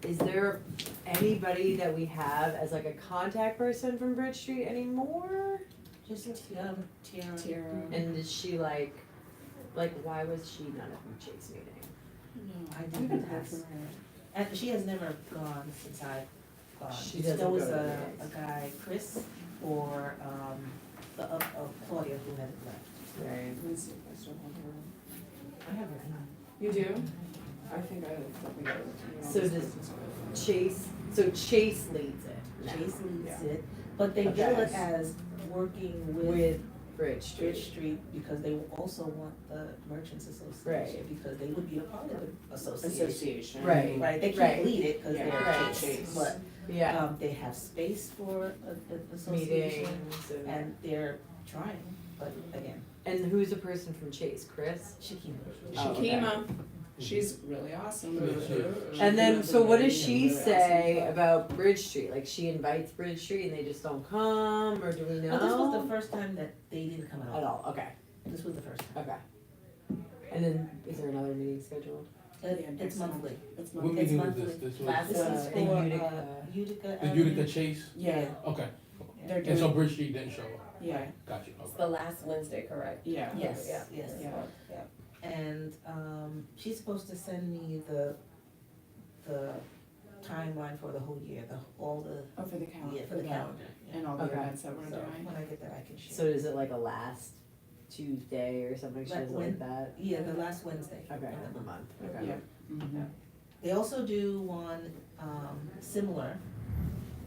is there anybody that we have as like a contact person from Bridge Street anymore? Just Tiara. Tara. And is she like, why was she not at the Chase meeting? No, I I didn't haven't heard ask. from her. And she has never gone since I've gone. She doesn't There was go to a meetings. guy, Chris, or, Claudia who had left. Right. Let me see if I still have her. I have her email. You do? I think I probably got it. So does Chase leads it now. Chase leads Yeah. it, but they bill Okay. it as working with With Bridge Street. Bridge Street because they also want the Merchants Association, because they would be a part of the association. Association. Right. Right, they Right. can't lead it because Yeah, they're right. Chase, but, Yeah. they have space for an association, Meetings and they're trying, but again, and who's the person from Chase? Chris? Shakima. Oh, okay. Shakima, she's really awesome. And then, so what does She's she really say awesome. about Bridge Street? Like, she invites Bridge Street and they just don't come, or do we know? But this was the first time that they didn't come at At all. all, okay, This was the first time. okay. And then, is there another meeting scheduled? Yeah, It's next month. monthly. It's What monthly. It's meeting was monthly. this? This This was is the for, Utica. Utica the Avenue. Utica Chase? Yeah, Okay. they're And doing, so Bridge Street didn't show up? yeah, Got you, It's okay. the last Wednesday, correct? yeah. Yes, Yeah. yes. Yeah. And, she's supposed to send me the timeline for the whole year, all the, Oh, for the calendar. yeah, for the calendar. And all the Okay. events that we're So doing. when I get that, I can share. So is it like a last Tuesday or something, she Like does it when- like that? Yeah, the last Wednesday. Okay, of of the the month. month, okay. Yeah. Mhm. They also do one, similar,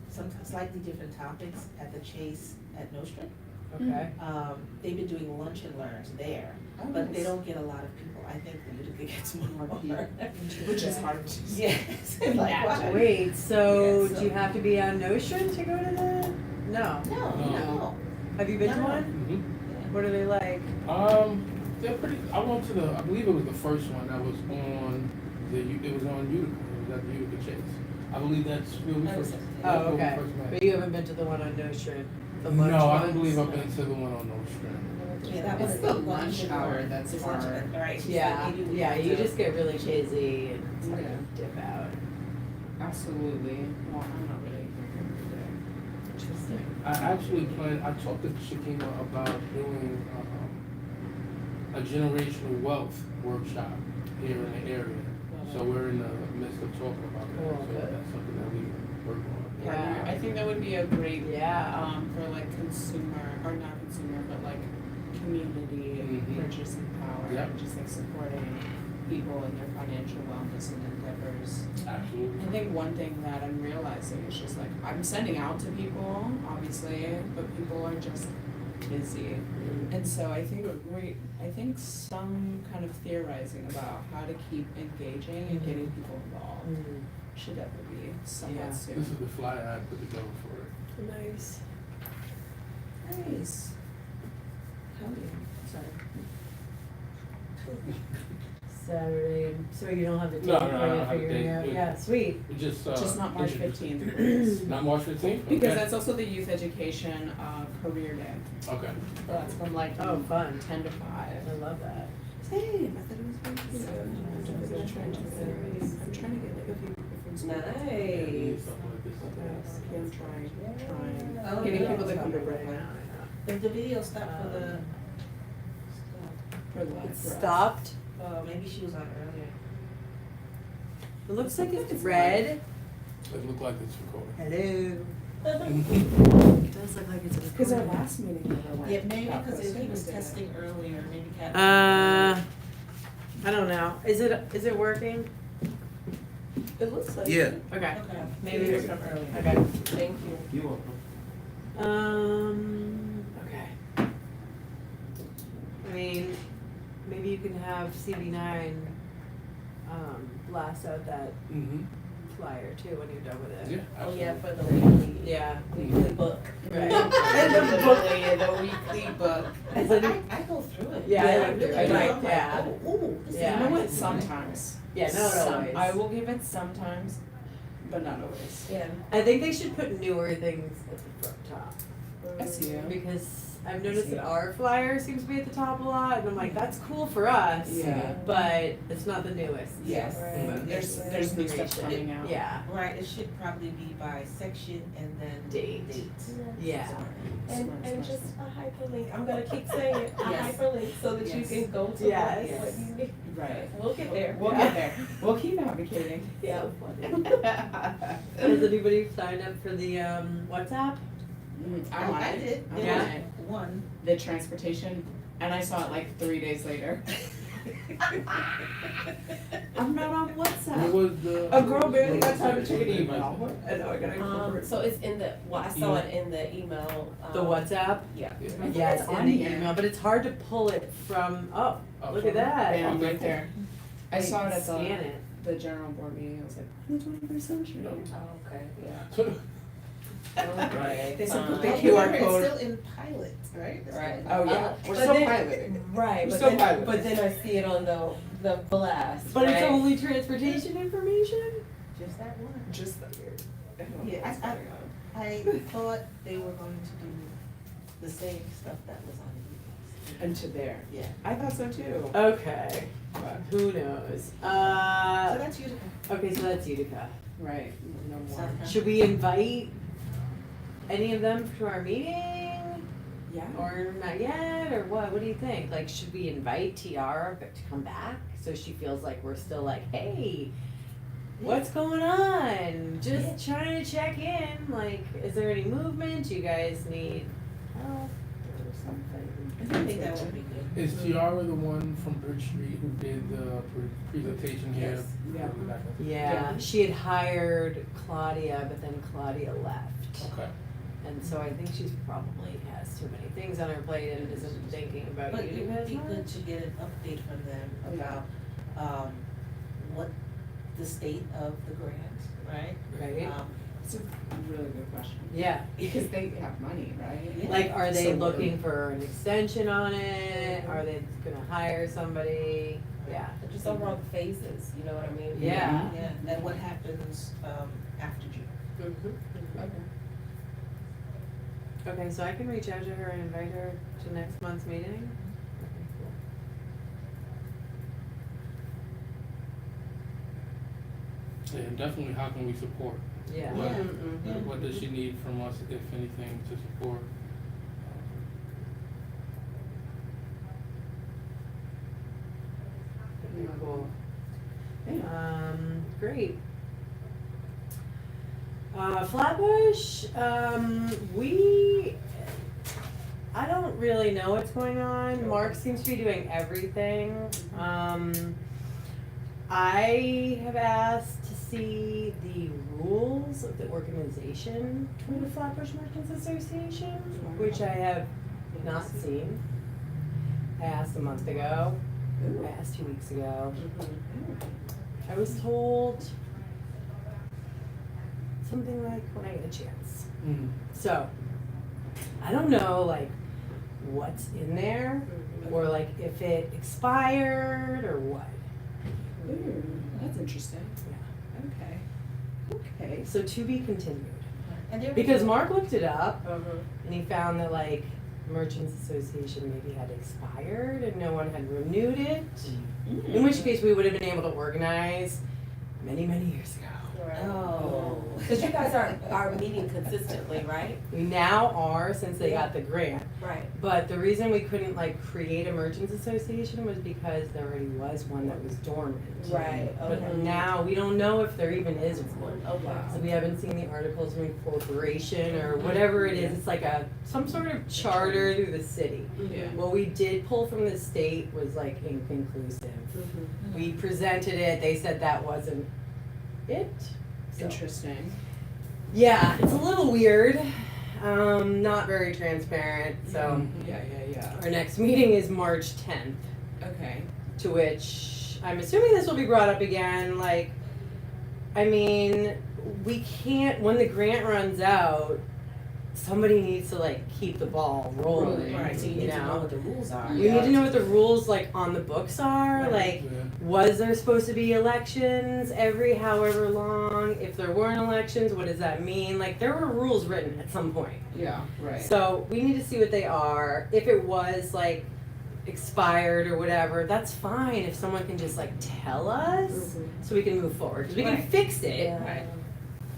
some slightly different topics at the Chase at Nostrand. Okay, They've been doing lunch and learns there, Oh, but they nice. don't get a lot of people. I think the Utica gets more. More people. Which is hard to Yes, like, wow. wait, so Yeah, do so- you have to be on Nostrand to go to the, no? No. Have you been to No. one? Mhm. What are they like? They're pretty, I went to I believe it was the first one that was on it was on Utica, it was at the Utica Chase. I believe that's where we That was first. it. that's Oh, where we okay, first met. but you haven't been to the one on Nostrand? The lunch No, I ones? don't believe I've been to the one on Nostrand. Yeah, that It's was the lunch hour that's It's lunch, hard. right. Yeah, Maybe we yeah, have you to- just get really busy and it's like Yeah. dip out. Absolutely. Well, I'm not really here Interesting. I actually I talked to Shakima about doing, a generational wealth workshop here in the area. So we're in the midst of talking about that, Cool, so good. that's something that we work on. Yeah. Partner. I think that would be a great, Yeah. for like consumer, or not consumer, but like community Mhm. purchasing power. Yep. And just like supporting people in their financial wellness and endeavors. Absolutely. I think one thing that I'm realizing is just like, I'm sending out to people, obviously, but people are just busy. And so I think some kind of theorizing about how to keep engaging and getting people involved Mm. should definitely be somewhat Yeah. soon. This is the flyer I put together for it. Nice. Nice. Howdy. Sorry. Saturday, so you don't have the date No, no, I for don't you have the figuring date. out? It- Yeah, sweet. It just, Just not March introduced- 15th, please. Not March 15th? Because Okay. that's also the youth education career day. Okay. That's from like Oh, fun. 10 to 5. I love that. Hey, I thought it was very cute. I'm trying to get like a few different schools. Nice. Something like this. Yeah, I'm trying. Oh, Getting yeah. people to come to Brooklyn. If the video stopped for the, For the It for us. stopped. maybe she was on earlier. It looks like it's red. It looked like it's recording. Hello. Mhm. It does look like it's a Because our last meeting never went. Yeah, maybe got because posted. he was testing earlier, maybe Kat. I don't know. Is it working? It looks like. Yeah. Okay. Okay, Maybe it was it's- from earlier. Okay. Thank you. You welcome. Okay. I mean, maybe you can have CB9 blast out that Mhm. flyer too when you're done with it. Yeah, Oh, yeah, absolutely. for the weekly. Yeah. Weekly book. Right. The weekly book. I go through it. Yeah, I look through it. I'm Like, like, yeah. ooh, this is Yeah. You know what? nice. Sometimes. Yeah, not always. I will give it sometimes, but not always. Yeah. I think they should put newer things at the front top. I see you. Because I've noticed see. that our flyer seems to be at the top a lot, and I'm like, that's cool for us. Yeah. But it's not the newest. Yes, Right. but there's new stuff Information. coming out. Yeah. Right, it should probably be by section and then Date. Yeah. And just a hyperlink, I'm gonna keep saying it, a Yes. hyperlink so that you Yes. can go to Yes. what you need. Right. We'll get there. We'll get there. We'll keep advocating. Yeah. Has anybody signed up for the WhatsApp? I'm on I it. did. I'm There Yeah. on was it. one. The transportation, and I saw it like 3 days later. I'm not on What WhatsApp. was the? A girl barely got time to check an email. I know, I gotta. So it's in the, well, I saw it in the email. The WhatsApp? Yeah. Yeah. Yeah, it's it's on in the here. email, but it's hard to pull it from, oh, Oh, look at sorry. that. Bam, right there. I saw it at Scan the, it. the general board meeting, I was like, the 21st century. Oh, okay, yeah. Right. They said put But the QR remember, code. it's still in pilot, right? That's Right. what- Oh, yeah, we're But still then- piloting. Right, We're but still then, piloting. but then I see it on the blast, But it's right? only transportation information? Just that one. Just the. Yeah, I thought they were going to do the same stuff that was on the And to there. Yeah. I thought so too. Okay, But, who knows? So that's you. Okay, so that's Utica. right, no more. South Should we invite any of them to our meeting? Yeah. Or not yet, or what? What do you think? Like, should we invite Tiara to come back so she feels like we're still like, hey, what's going on? Just trying to check in. Like, is there any movement? Do you guys need help or something? I think that would be good. Is Tiara the one from Bridge Street who did the presentation here? Yes. Yeah. Yeah, she had hired Claudia, but then Claudia left. Okay. And so I think she's probably has too many things on her plate and isn't thinking about But it Utica would as be good much. to get an update from them about, what the state of the grant, right? Right? It's a really good question. Yeah. Because they have money, right? Yeah. Like, are they So looking for an extension on it? Are they gonna hire somebody? Yeah. Just overall the phases, you know what I mean? Yeah. Yeah, and what happens, after June. Okay. Okay, so I can reach out to her and invite her to next month's meeting? Okay, cool. Yeah, and definitely how can we support? Yeah. What, Yeah. what does she need from us, if anything, to support? Okay, cool. Yeah. Great. Flatbush, I don't really know what's going on. Mark seems to be doing everything. I have asked to see the rules of the organization for the Flatbush Merchants Association, which I have not seen. I asked a month ago. I asked 2 weeks ago. I was told something like when I get a chance. Mm. So, I don't know like what's in there or like if it expired or what. Ooh, that's interesting. Yeah. Okay. Okay. So to be continued. And there Because was- Mark looked it up Uh-huh. and he found that like Merchants Association maybe had expired and no one had renewed it. In which case we would have been able to organize many, many years ago. Oh. Cause you guys are meeting consistently, right? We now are since they got the grant. Right. But the reason we couldn't like create a merchants association was because there already was one that was dormant. Right, But okay. now we don't know if there even is one. Oh, wow. So we haven't seen the articles of incorporation or whatever it is. It's like some sort of charter through the city. Yeah. What we did pull from the state was like inconclusive. We presented it, they said that wasn't it. So, Interesting. yeah, it's a little weird, not very transparent, so. Yeah. Our next meeting is March 10th, Okay. to which I'm assuming this will be brought up again, like, I mean, we can't, when the grant runs out, somebody needs to like keep the ball rolling, Right, so you you need to know know? what the rules are. We need to know what the rules like on the books are, Right. like, Yeah. was there supposed to be elections every however long? If there weren't elections, what does that mean? Like, there were rules written at some point. Yeah, right. So we need to see what they are. If it was like expired or whatever, that's fine if someone can just like tell us so we can move forward. Because we can Right. fix it. Yeah. Right.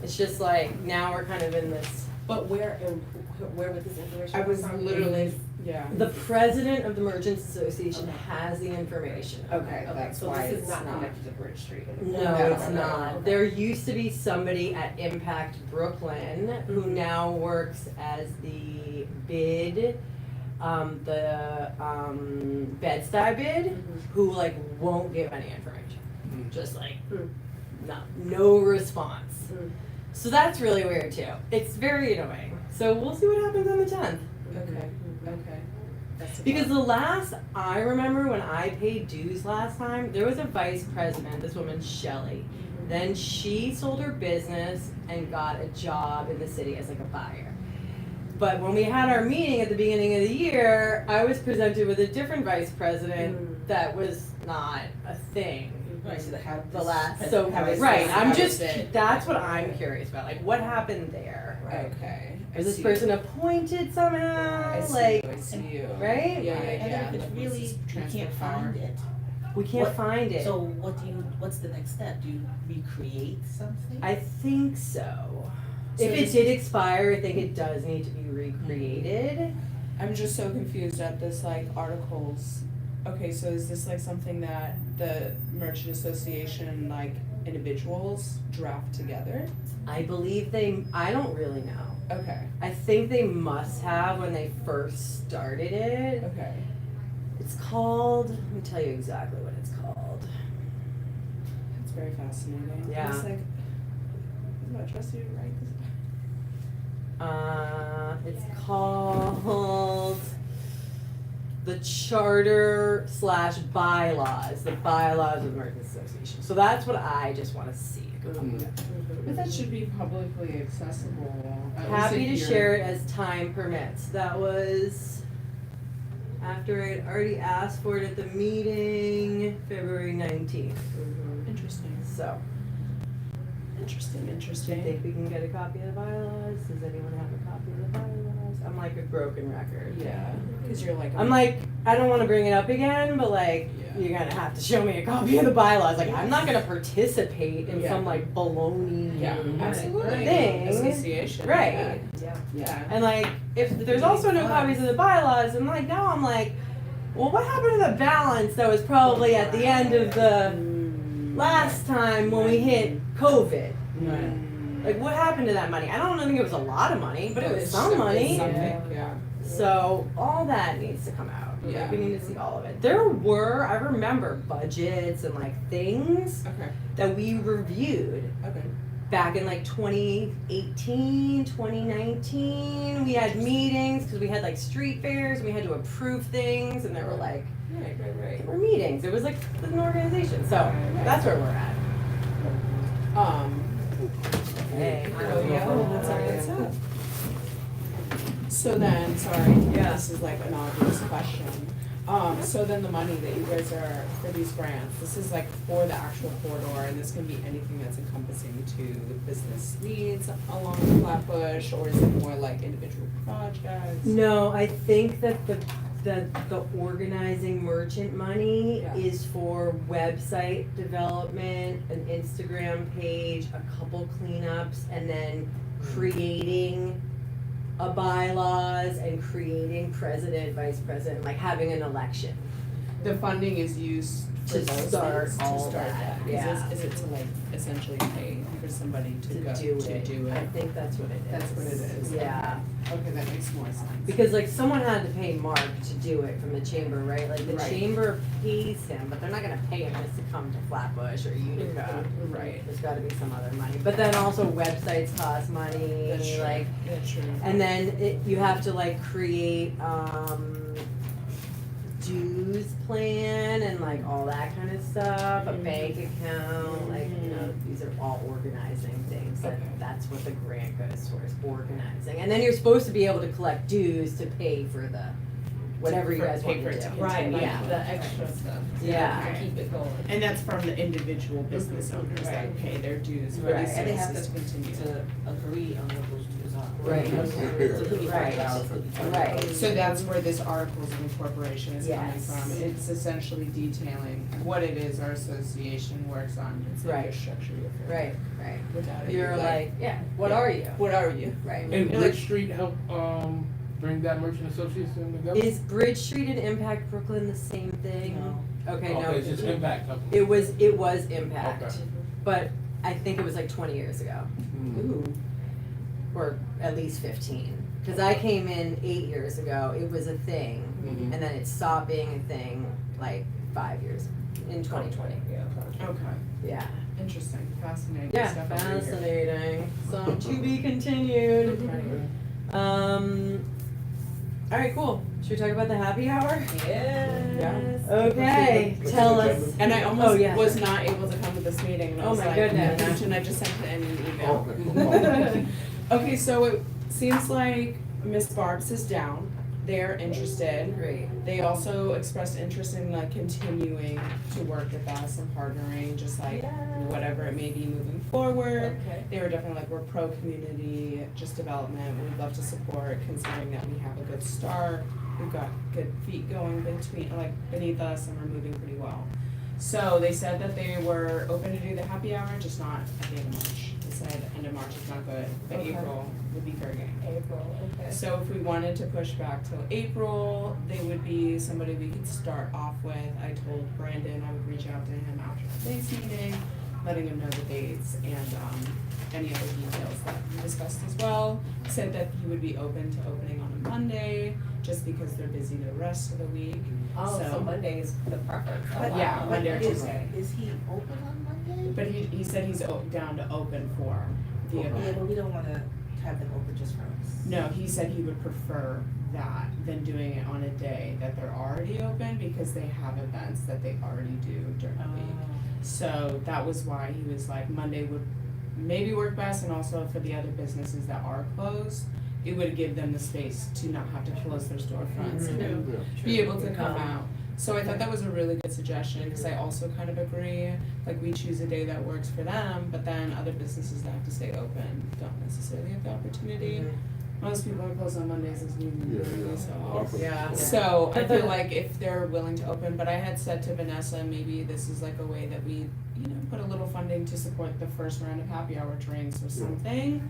It's just like now we're kind of in this. But where would this information I come was from? literally, yeah. The president of the Merchants Association has the information. Okay, that's So why this it's is not not. connected to Bridge Street. No, No, it's no, not. okay. There used to be somebody at Impact Brooklyn who now works as the bid, Bed-Stuy bid, who like won't give any information. Mm. Just like, Hmm. no response. Hmm. So that's really weird too. It's very annoying. So we'll see what happens on the 10th. Okay, okay. That's a Because lot. the last I remember when I paid dues last time, there was a vice president, this woman Shelley. Then she sold her business and got a job in the city as like a buyer. But when we had our meeting at the beginning of the year, I was presented with a different vice president that was not a thing. Right, so have The this last, pres- so, have this- right, I'm how just, is it? that's what I'm curious about, like what happened there? Okay. I Was this see. person appointed somehow? I see like, you, I see you. right? Yeah, yeah, And yeah. then if it's really, you Transfer can't power. find it, we can't What- find it. so what's the next step? Do you recreate something? I think so. So If it this- did expire, I think it does need to be recreated. I'm just so confused at this like articles. Okay, so is this like something that the Merchant Association like individuals draft together? I believe I don't really know. Okay, I think they must have when they first started it. okay. It's called, let me tell you exactly what it's called. It's very fascinating. Yeah. It's like, do I trust you to write this? It's called the Charter / Bylaws, the Bylaws of the Merchants Association. So that's what I just wanna see. But that should be publicly accessible. at least Happy if to you're- share it as time permits. That was after I'd already asked for it at the meeting, February 19th. Interesting, So, interesting, do you interesting. think we can get a copy of the bylaws? Does anyone have a copy of the bylaws? I'm like a broken record. Yeah, cause you're like. I'm like, I don't wanna bring it up again, but like, Yeah. you're gonna have to show me a copy of the bylaws. Like, I'm not gonna participate in Yeah. some like baloney Yeah, absolutely. thing. Association. Right. Yeah. And like, if there's also no copies of the bylaws, and like now I'm like, well, what happened to the balance that was probably at the end of the last time when we hit COVID? Right. Like, what happened to that money? I don't think it was a lot of money, but it was some money. Something, yeah. So all that needs to come out. Yeah. Like, we need to see all of it. There were, I remember budgets and like things Okay, that we reviewed okay. back in like 2018, 2019. We had meetings because we had like street fairs and we had to approve things, and there were like, Right, right, there right. were meetings. It was like an organization. So that's where we're at. Hey. Oh, yeah, that's all right, so. So then, sorry, Yeah. this is like an obvious question. So then the money that you guys are, for these grants, this is like for the actual corridor, and this can be anything that's encompassing to the business needs along Flatbush, or is it more like individual projects? No, I think that the organizing merchant money Yeah. is for website development, an Instagram page, a couple cleanups, and then creating a bylaws and creating president, vice president, like having an election. The funding is used for To those start things? all To start that, that? yeah. Is it to like essentially pay for somebody to go, Do to it. do I it? think that's what it is. That's what it is. Yeah, Okay, that makes more sense. because like someone had to pay Mark to do it from the chamber, right? Like the Right. chamber pays him, but they're not gonna pay him just to come to Flatbush or Utica. Right. There's gotta be some other money, but then also websites cost money, That's true. like, That's true. and then you have to like create, dues plan and like all that kind of stuff, a bank account, like, you know, these are all organizing things, Okay. that's what the grant goes towards, organizing. And then you're supposed to be able to collect dues to pay for the whatever you for- guys pay want for to it to do. Right, continue. like the extra stuff. Yeah. To keep it going. And that's from the individual business owners that Right. pay their dues for Right. these And they have services to continue. to agree on what those dues are. Right. So it could be Right. $5 for each. Right. So that's where this Articles of Incorporation is coming Yes. from. It's essentially detailing what it is our association works on. It's like Right. a structure you have. Right, right. Without it, You're like, yeah, what are you? what are you? Right. And You're Bridge like- Street help, bring that merchant association together? Is Bridge Street and Impact Brooklyn the same thing? No. Okay, Okay, it's no. just impact of them. It was Impact, Okay. but I think it was like 20 years ago, Ooh. or at least 15. Cause I came in 8 years ago, it was a thing, Mhm. and then it stopped being a thing like 5 years, in 2020. Okay. Yeah. Interesting. Fascinating Yeah, stuff over here. fascinating. So to be continued. All right, cool. Should we talk about the happy hour? Yes. Okay, tell us. And I Oh, almost yeah. was not able to come to this meeting, and I Oh was my like, goodness. and I just sent it in an Oh, email. okay. Okay, so it seems like Miss Barb's is down. They're interested. Great. They also expressed interest in like continuing to work with us and partnering, just like whatever it may be moving forward. Okay. They were definitely like, we're pro-community, just development, we'd love to support, considering that we have a good start. We've got good feet going beneath us, and we're moving pretty well. So they said that they were open to do the happy hour, just not at the end of March. They said end of March is not good, but Okay. April would be fair game. April, okay. So if we wanted to push back till April, they would be somebody we could start off with. I told Brandon I would reach out to him after the base meeting, letting him know the dates and any other details that we discussed as well. Said that he would be open to opening on a Monday, just because they're busy the rest of the week. Oh, so So- Monday is the preference. Oh, But wow. yeah, Monday or is- Tuesday. Is he open on Monday? But he said he's down to open for the Yeah, event. but we don't wanna have them open just for us. No, he said he would prefer that than doing it on a day that they're already open, because they have events that they already do during the week. So that was why he was like, Monday would maybe work best, and also for the other businesses that are closed, it would give them the space to not have to close their storefronts and Yeah. be able to come out. So I thought that was a really good suggestion, because I also kind of agree, like we choose a day that works for them, but then other businesses that have to stay open don't necessarily have the opportunity. Most people are closed on Mondays as New Year's, so. Yeah. So I feel like if they're willing to open, but I had said to Vanessa, maybe this is like a way that we, put a little funding to support the first round of happy hour drinks or something.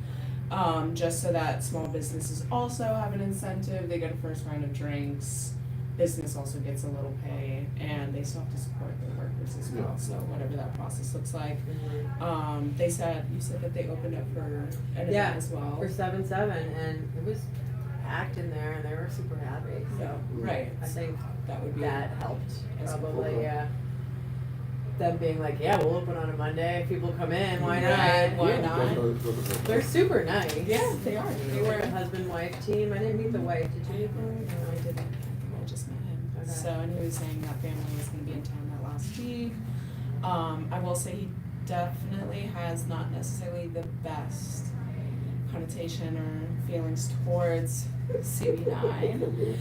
Just so that small businesses also have an incentive, they get a first round of drinks, business also gets a little pay, and they still have to support their workers as well, so whatever that process looks like. You said that they opened up for an event Yeah, as well. For 7/7, and it was packed in there, and they were super happy. So Right, I think that would be. that helped As well. probably. Yeah. Them being like, yeah, we'll open on a Monday. If people come in, why not? Right, why not? They're super nice. Yeah, they are. They were a husband-wife team. I didn't meet the wife. Did you meet them? No, I didn't. I just met him. Okay. So, and he was saying that family was gonna be in town that last week. I will say he definitely has not necessarily the best connotation or feelings towards CB9.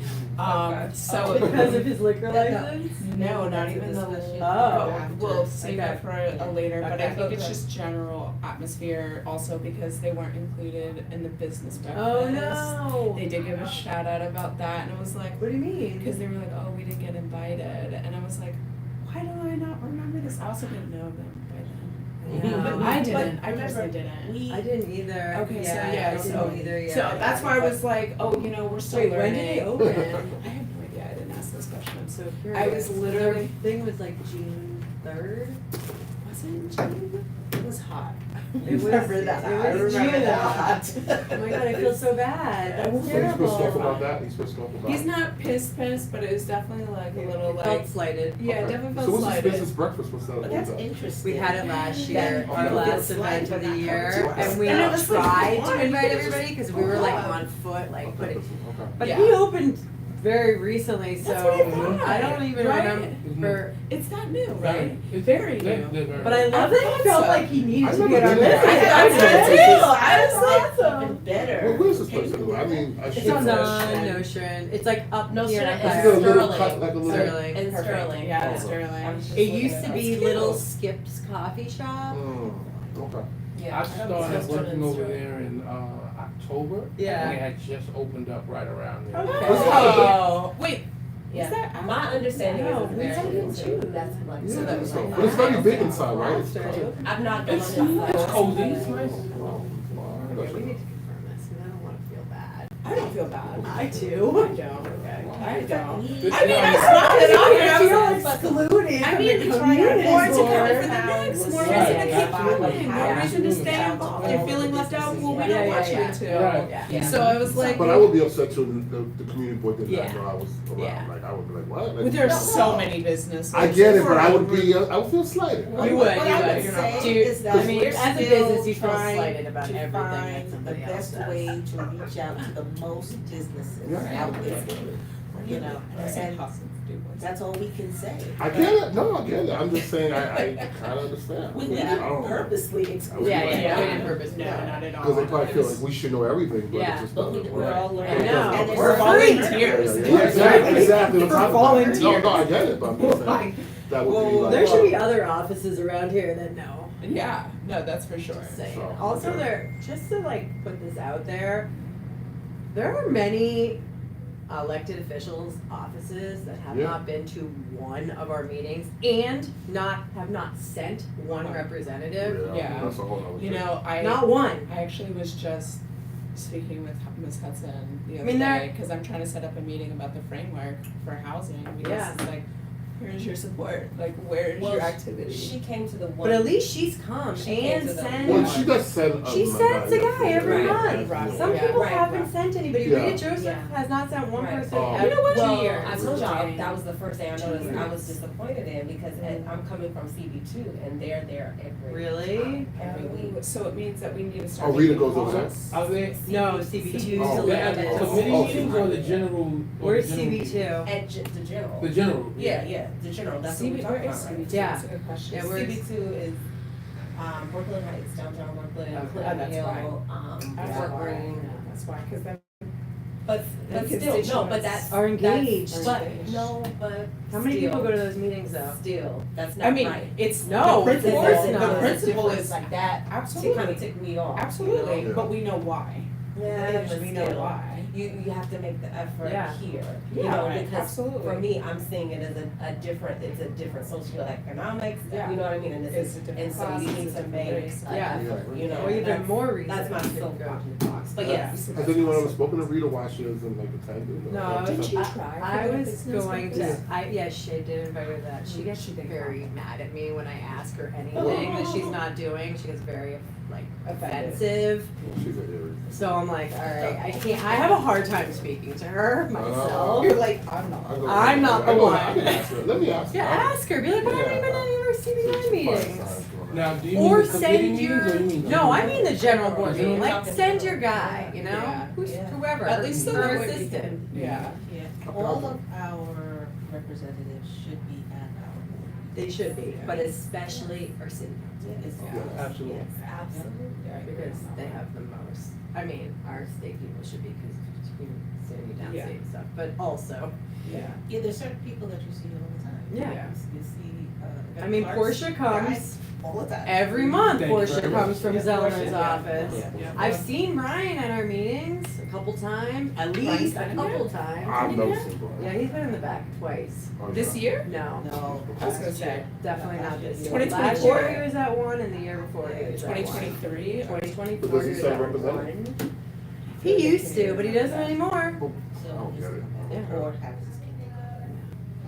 So. Because of his liquor license? No, not That's a even the, discussion. Oh, we'll save that for a later, but I Okay. think it's just general atmosphere also because they weren't included in the business breakfast. Oh no. They did give a shout out about that, and it was like, What do you mean? because they were like, oh, we didn't get invited, and I was like, why do I not remember this? I also didn't know them by then. Yeah. I didn't, But I personally remember, didn't. I didn't either. Okay, so yeah, yeah, I so- didn't either. Yeah. So that's why I was like, oh, we're still Wait, learning. when did they open? I have no idea, I didn't ask those I'm questions. so curious. I was literally- Their thing was like June 3rd. Was it June? It was hot. It was- Remember that. it I was remember June. that. Oh my god, I feel so bad. That's He's terrible. He's supposed to talk about that, he's supposed to talk about. He's not pissed, but it was definitely like a little Felt like, slighted. yeah, Okay. definitely felt So what's slighted. this business breakfast, what's that But that's about? interesting. We had it last year, That our people last feel slighted event for of the not coming year, to us. and we And it was like, tried why? to invite everybody because we were like Wow. on foot, like Okay, putting. okay. But Yeah. he opened very recently, so That's what I thought, I don't even right? remember. It's not new, right? It's- Very they're- new. they're very- But I love that thought he felt so. like he needed I to be remember on our doing list. that. I I did did too. too. I was Like, awesome. even better. Well, where's this place anyway? I mean, It's should on know. Notion. It's like up Notion near is Is it a Empire. little Sterling. cut, like a little? Sterling. And Perfect. Sterling. Yeah, Oh. Sterling. I was just It looking used it to up. be That's Little cute. Skip's Coffee Shop. Okay. Yeah. I started It's working Sterling. over there in October. Yeah. And they had just opened up right around there. Okay. Oh, wait, Yeah. is that? My understanding No, is we it's don't very even good choose. too. That's like. Yeah, So that was like- but it's very big inside, right? It's After. covered. I've not gone It's inside. it's cozy, it's nice. Wow. Yeah, we need to confirm this because I don't want to feel bad. I don't feel bad. I do. I don't. I don't. This I mean, is I how- smiled it off and I I was feel like, excluded I from mean, the more to community. come for the More next, more Right, reason to keep absolutely. going, more reason to stay Absolutely. involved. You're feeling left out, well, we Yeah, don't yeah, want yeah. you to. Right. Yeah. So I was like, But I would be upset too, the community board did Yeah. not know I was around, Yeah. like, I would be like, what? but Like, there's so many businesses. I get it, but I would be, I would feel slighted. You Like, would, What you I would. would You're not say wrong. Dude, is that I mean, we're as a still business, you feel trying slighted about to everything that find the somebody else best does. way to reach out to the most businesses Yeah. out there, you know, That's and impossible to do. that's all we can say. I get it, no, I get it, I'm just saying, I kinda understand. We I didn't don't know. purposely exclude. Yeah, them. yeah, we didn't purpose. No, not at all. Cause they probably feel It was- like we should know everything, but Yeah. it just But doesn't we're work. all learning. I know. And there's We're so volunteers. many- Yeah, exactly. For That's how- volunteers. No, I get it, but I'm just saying, that would be Well, like. There should be other offices around here that know. Yeah, no, that's for sure. Just saying. So, Also, okay. there, just to like put this out there, there are many elected officials' offices that have Yeah. not been to one of our meetings and have not sent one representative. Yeah. That's a whole nother You thing. know, Not one. I actually was just speaking with Ms. Hudson the other mean, there- day, cause I'm trying to set up a meeting about the framework for housing, because Yeah. it's like, where's your support, like, where's Well, your activity? She came to the one. But at least she's come She came and to the- sent. Well, she does send. She sends a guy every Right, month. right, Some yeah. people Right, haven't right. sent anybody. Yeah. Rita Joseph Yeah. has not sent one Right. person Oh. every You know what? 2 Well, years. I told y'all, Right. that was the first day I noticed, I was years. disappointed in, because I'm coming from CB2, and they're there Really? every week. So it means that we need to start. Oh, Rita making goes over there? calls. Are they, No, CB2 Oh, still yeah, at have the it. committee Oh, meetings or the general? or Where's the general CB2? At the general. The general. Yeah, yeah, the general, that's what we're CB, talking where about, is right? CB2? Yeah. That's a good question. Yeah, where's- CB2 is, Brooklyn Heights, downtown Brooklyn, Okay. Clinton that's Hill, That's Fort why. Green. That's why, cause then. But The still, no, but constituents that's. Are engaged. that's- But, Engaged. no, but. How many people still- go to those meetings though? Still, that's I not mean, right. it's, No, the principle, it's the not. principle It's is, like that, to absolutely, kind of tick me off. absolutely, Yeah. but we know why. Yeah, but We know still, why. you have to make the effort Yeah. here, Yeah, you know, right, because absolutely. for me, I'm seeing it as a different, it's a different socioeconomics, Yeah. you know what I mean, and It's it's, a different and so class, you it's need a to different make race. an Yeah. effort, you know. Or even that's- more reason. That's my to go. soapbox, but yes. Has anyone ever spoken to Rita while she was in like attending? No, Didn't she I- try for I the was business going purpose? to, yeah, she did invite her to that. She gets She did very mad at me when I ask her anything that she's not doing. She gets very, like, offensive. She's an Aries. So I'm like, all right, I have a hard time speaking to her myself. You're like, I'm not. I go- I'm not the I go- one. I can ask her. Let me ask her. Yeah, ask her. Be like, why haven't you been to any of our CBI meetings? Now, do you mean Or the committee send meetings your, or you mean? the- no, I mean the general board General meeting, like, board. send your guy, you know? Yeah. Who's, Yeah. whoever, At least so that her way we assistant. can, yeah. Yeah, all of our representatives should be at our board. They should be, but especially our city Yes, council. Yeah, Absolutely. yes, absolutely. Because they have the most, I mean, our state people should be, because city, Yeah. downstate stuff, but also, Yeah. Yeah, there's certain people that you see all the time. Yeah. You see, I mean, Clark's Portia comes guys all the time. every month, Thank you Portia very comes much. from Yeah, Zelenor's Portia, office. Yeah. I've seen Brian at our meetings a couple times, at least a been in couple there? times. I've never seen Brian. Yeah, he's been in the back twice. Oh, This yeah. year? No, No. I was gonna say, definitely not this year. 2024? Last year he was at one and the year before he was at one. 2023? 2024 But does he he was still at represent? one. He used to, but he doesn't anymore. Oh, So I don't his get it. Yeah. board has his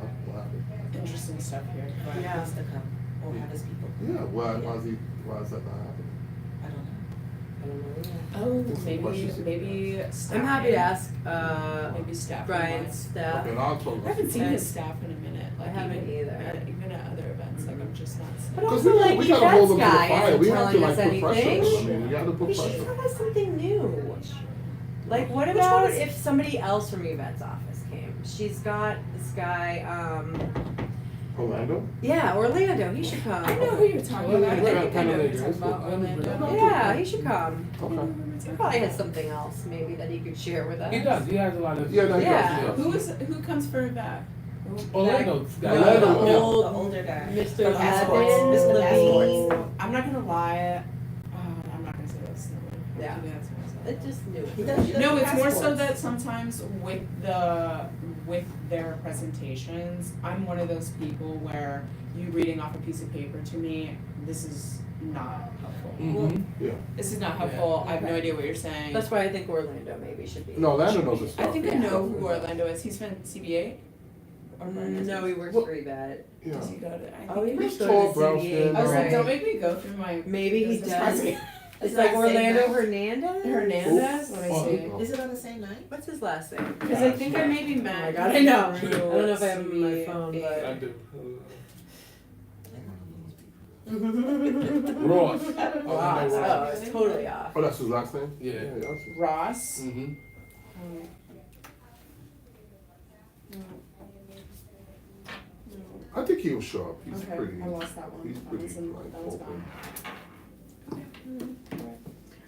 Oh, what happened? Interesting stuff here. right, Yeah. has to come, or have his people, Yeah, why is that not happening? I don't know. I don't know either. Oh, Some maybe, questions. maybe staffing. I'm happy to ask, Maybe staffing Brian's wise. staff. Okay, and I'll talk I about haven't seen Okay. his staff in a minute, I like haven't even, either. even at other events, like I'm just not seeing. But Because also, we like, gotta hold Yvette's them to the guy fire. isn't We have to telling like us put pressure. anything. I mean, you gotta put We should pressure. tell us something new. Like, what Which about ones? if somebody else from Yvette's office came? She's got this guy, Orlando? Yeah, Orlando, he should come. I know who you're talking about. I We're think I know who you're talking about. Orlando. Yeah, he should come. Okay. He probably has something else maybe that he could share with us. He does, he has a lot of. Yeah, no, he Yeah. does, Who comes for that? Orlando. No, Orlando, the yeah. old The older guy. Mr. From Passports. Levin, Mr. Levine. Passports. I'm not gonna lie. I'm not gonna say this. Yeah. I just knew He it. does- No, it's more so passports. that sometimes with their presentations, I'm one of those people where you reading off a piece of paper to me, this is not helpful. Mhm. This is not helpful. I have no Okay. idea what you're saying. That's why I think Orlando maybe should be. No, Orlando knows his I stuff. think I Yeah. know who Orlando is. He's been CBA. Or No, he works Well- for EBET. Yeah. Does he go to? I Oh, he think must He's go tall, to brown CBA. skin. I was like, Right. don't make me go through my. Maybe he business does. resume. It's Is like that the same Orlando guy? Hernandez? Hernandez. Let me Oh, see. oh. Is it on the same night? What's his last name? Because I think I maybe Oh my met. god, I know. through I don't know if I have him on my CBA. phone, I but. do. Ross. Ross. Orlando Oh, Ross. it's totally off. Oh, that's his last name? Yeah. that's his. Ross. Mm-hmm. I think he'll show up. He's Okay, pretty. I lost that one. He's That pretty was in- like that was open.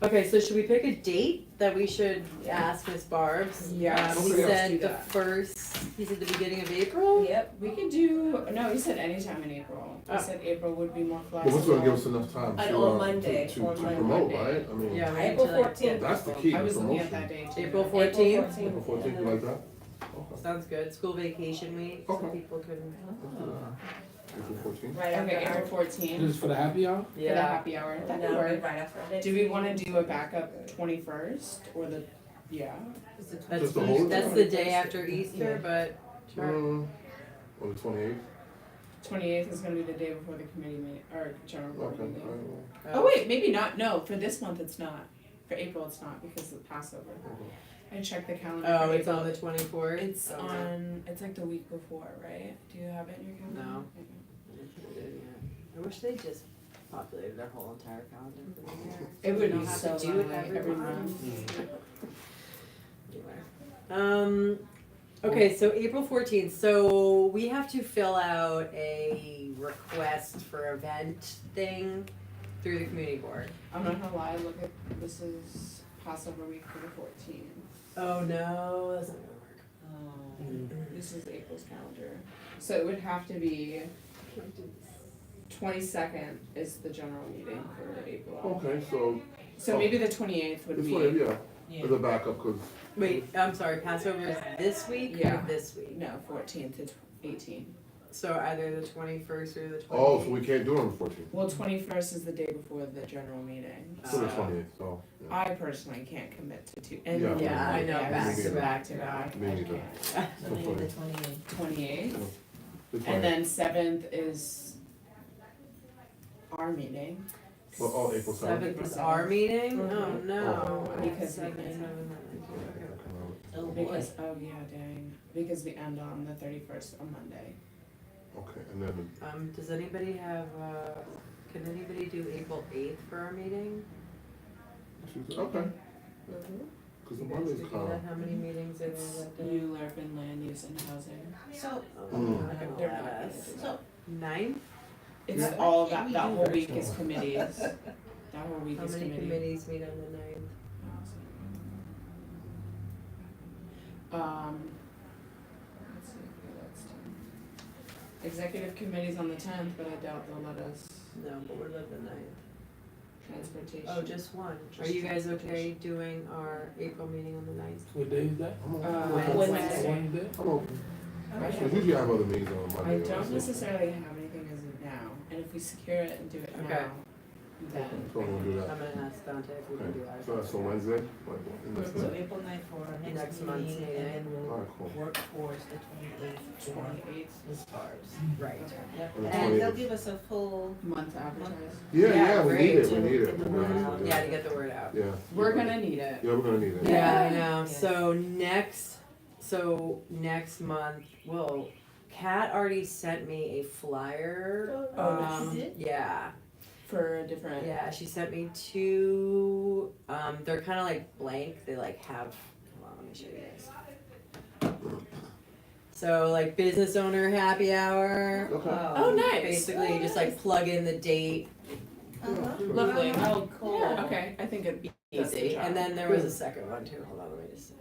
Okay, so should we pick a date that we should ask Miss Barb's? Yes. He Okay, let's said do the that. first, he said the beginning of April? Yep, we could do, no, he said anytime in April. He Oh. said April would be more But flexible. what's gonna give us enough time On to, Monday, to on promote, Monday. right? I mean, Yeah, we April need to, like, 14th. that's the key, I the was looking at promotion. that day too. April 14th? April 14th, you like that? Okay. Sounds good, school vacation week, so Okay. people can. April 14th? Right Okay, after April 14th This is for the happy hour? for the happy hour. That could No, work. right after. Do we wanna do a backup 21st or the, yeah? That's, Just the whole- that's the day after Easter, Yeah. but sure. Or the 28th? 28th is gonna be the day before the committee meeting, or general board Okay. meeting. alright, Oh wait, maybe not, no, for this month it's not. For April it's not because of Passover. I checked the calendar Oh, for it's April. on the 24th? It's Okay. on, it's like the week before, right? Do you have it in your calendar? No. I wish they just populated their whole entire calendar for the year. It would We be don't have so to do it lovely every every month. month. Anyway. Okay, so April 14th, so we have to fill out a request for event thing through the community board. I'm not gonna lie, look at, this is Passover week for the 14th. Oh no, that's not gonna work. This is April's calendar. So it would have to be 22nd is the general meeting for April. Okay, so, So maybe the 28th would this be. one, yeah, as a backup, cause, Wait, I'm sorry, Passover is this week or Yeah. this week? No, 14th to 18th. So either the 21st or the 28th? oh, so we can't do it on the 14th, Well, 21st is the day before the general meeting. so the Oh. 20th, so, yeah. I personally can't commit to two. And Yeah. Yeah, I know, back to back to back. Me I neither. can't. So maybe the 28th. 28th, The 20th. and then 7th is our meeting. Well, oh, April 7th. 7th is our meeting? Oh Mhm. no. Oh. Because Seven, we can- seven, Oh boy. Because, oh yeah, dang, because we end on the 31st on Monday. Okay, and then, does anybody have, can anybody do April 8th for our meeting? okay, cause the You guys Monday's could do calm. that, how many meetings are there that day? You learn in land use and housing. So, Oh, Mm. not gonna They're let not gonna us. do so, Ninth? It's Yeah. all Why can't that we do whole week virtual? is committees. That whole week How is many committee. committees meet on the ninth? Let's see, okay, that's 10. Executive committee's on the 10th, but I doubt they'll let us. No, but what about the ninth? Transportation. Oh, just one. Are Just you guys okay transportation. doing our April meeting on the ninth? What day is that? I'm open. Wednesday. Wednesday? I'm open. Okay. Cause usually I have other meetings on Monday. I or don't Wednesday. necessarily have anything as of now, and if we secure it and do it Okay. now, then. So we'll do that. I'm gonna ask Dante if we can Okay, do ours. so that's on Wednesday, like, next so week? April 9th for our Next next month's meeting, meeting. and then we'll Alright, cool. work towards the 28th for 28th Ms. Barb's. Right. Yep, On the and they'll 28th. give us a full, month to advertise. Yeah, Yeah, yeah, we great. need it, we need it. Mhm. Yeah, to get the word out. Yeah. We're gonna need it. Yeah, we're gonna need it. Yeah, I know. Yes. So next month, well, Kat already sent me a flyer. Oh, she did? Yeah, For a different. yeah, she sent me two, they're kinda like blank, they like have, hold on, let me show you guys. So like business owner happy hour. Okay. Oh, nice. Basically, you just like plug in the date, Uh-huh. Lovely. Oh, cool. Yeah, okay, I think it'd be easy. And then there was a second one too. Hold on, let me just.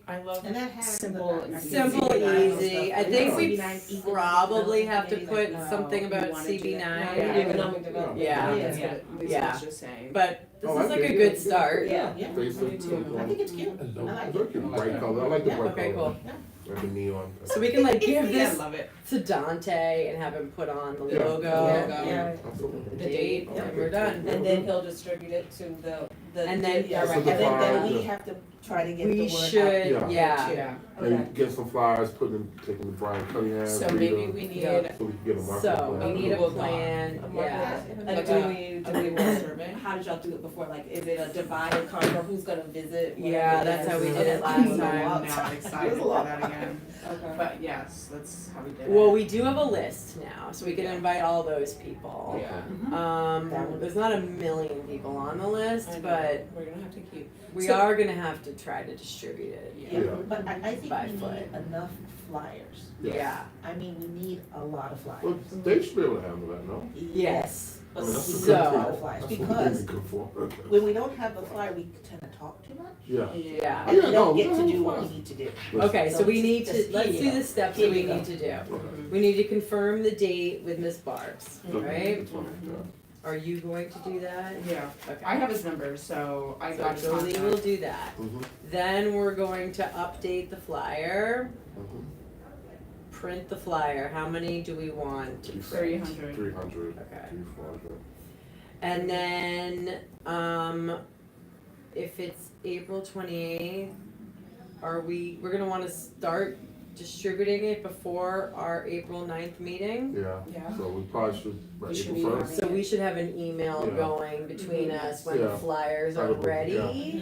I love And that has simple the- and Simple, easy. I think we CB9 probably have to maybe put like, something we about wanna do that. CB9. Yeah. Economic development. Yeah. That's Yeah. what Lisa Yeah. was just saying. But this Oh, is I like a think good it- start. Yeah. Yeah, Basically, Me too. I think it's cute. I Hello. like It's it. very cute, bright color, I like the Yeah. bright Okay, color. cool. And the neon. So we can like give I this love it. to Dante and have him put on the Yeah. logo, Yeah. Absolutely. the date, Yeah. and we're done. And then he'll distribute it to the. And then- Yeah, So right, the and then flyer, we yeah. have to try to get the We word out. should, Yeah. yeah. Yeah. And get some flyers, taking the Brian Cunningham. So Rita, maybe we need Yeah. So we can get a market So plan. we need a Google Doc. plan, yeah. And Like do a- we Google survey. how did y'all do it before? Like, is it a divide and conquer? Who's gonna visit? Yeah, that's how we did it last I'm time. now excited for that again. Okay. But yes, that's how we did it. Well, we do have a list now, so we can invite all those people. Yeah. There's not a million people on the list, I know. but We're gonna have to keep. we So- are gonna have to try to distribute it. Yeah, Yeah. but I think By we foot. need enough flyers. Yes. Yeah, I mean, we need a lot of Well, flyers. they should be able to handle that, no? yes. I mean, that's a So- good A lot thing. of flyers, That's what because they're good for. when we don't have the flyer, we tend to talk too much. Yeah. Yeah. And we no, don't get no, to no, do what fine. we need to do. Okay, so we So need just to, let's here do you the go. steps Here that we you go. need to do. Okay. We need to confirm the date with Miss Barbs, Okay. right? That's fine, yeah. Are you going to do that? Yeah, Okay. I have his number, so I So got his Jolie will contact. do that. Mhm, Then we're going to update the flyer, mhm. print the flyer. How many do we want to print? 300. 300, Okay. 300. And then, if it's April 28th, we're gonna wanna start distributing it before our April 9th meeting? Yeah, Yeah. so we probably should, We right, should April be- first. So we should have an email Yeah. going between us when the Yeah. flyers are Probably, ready.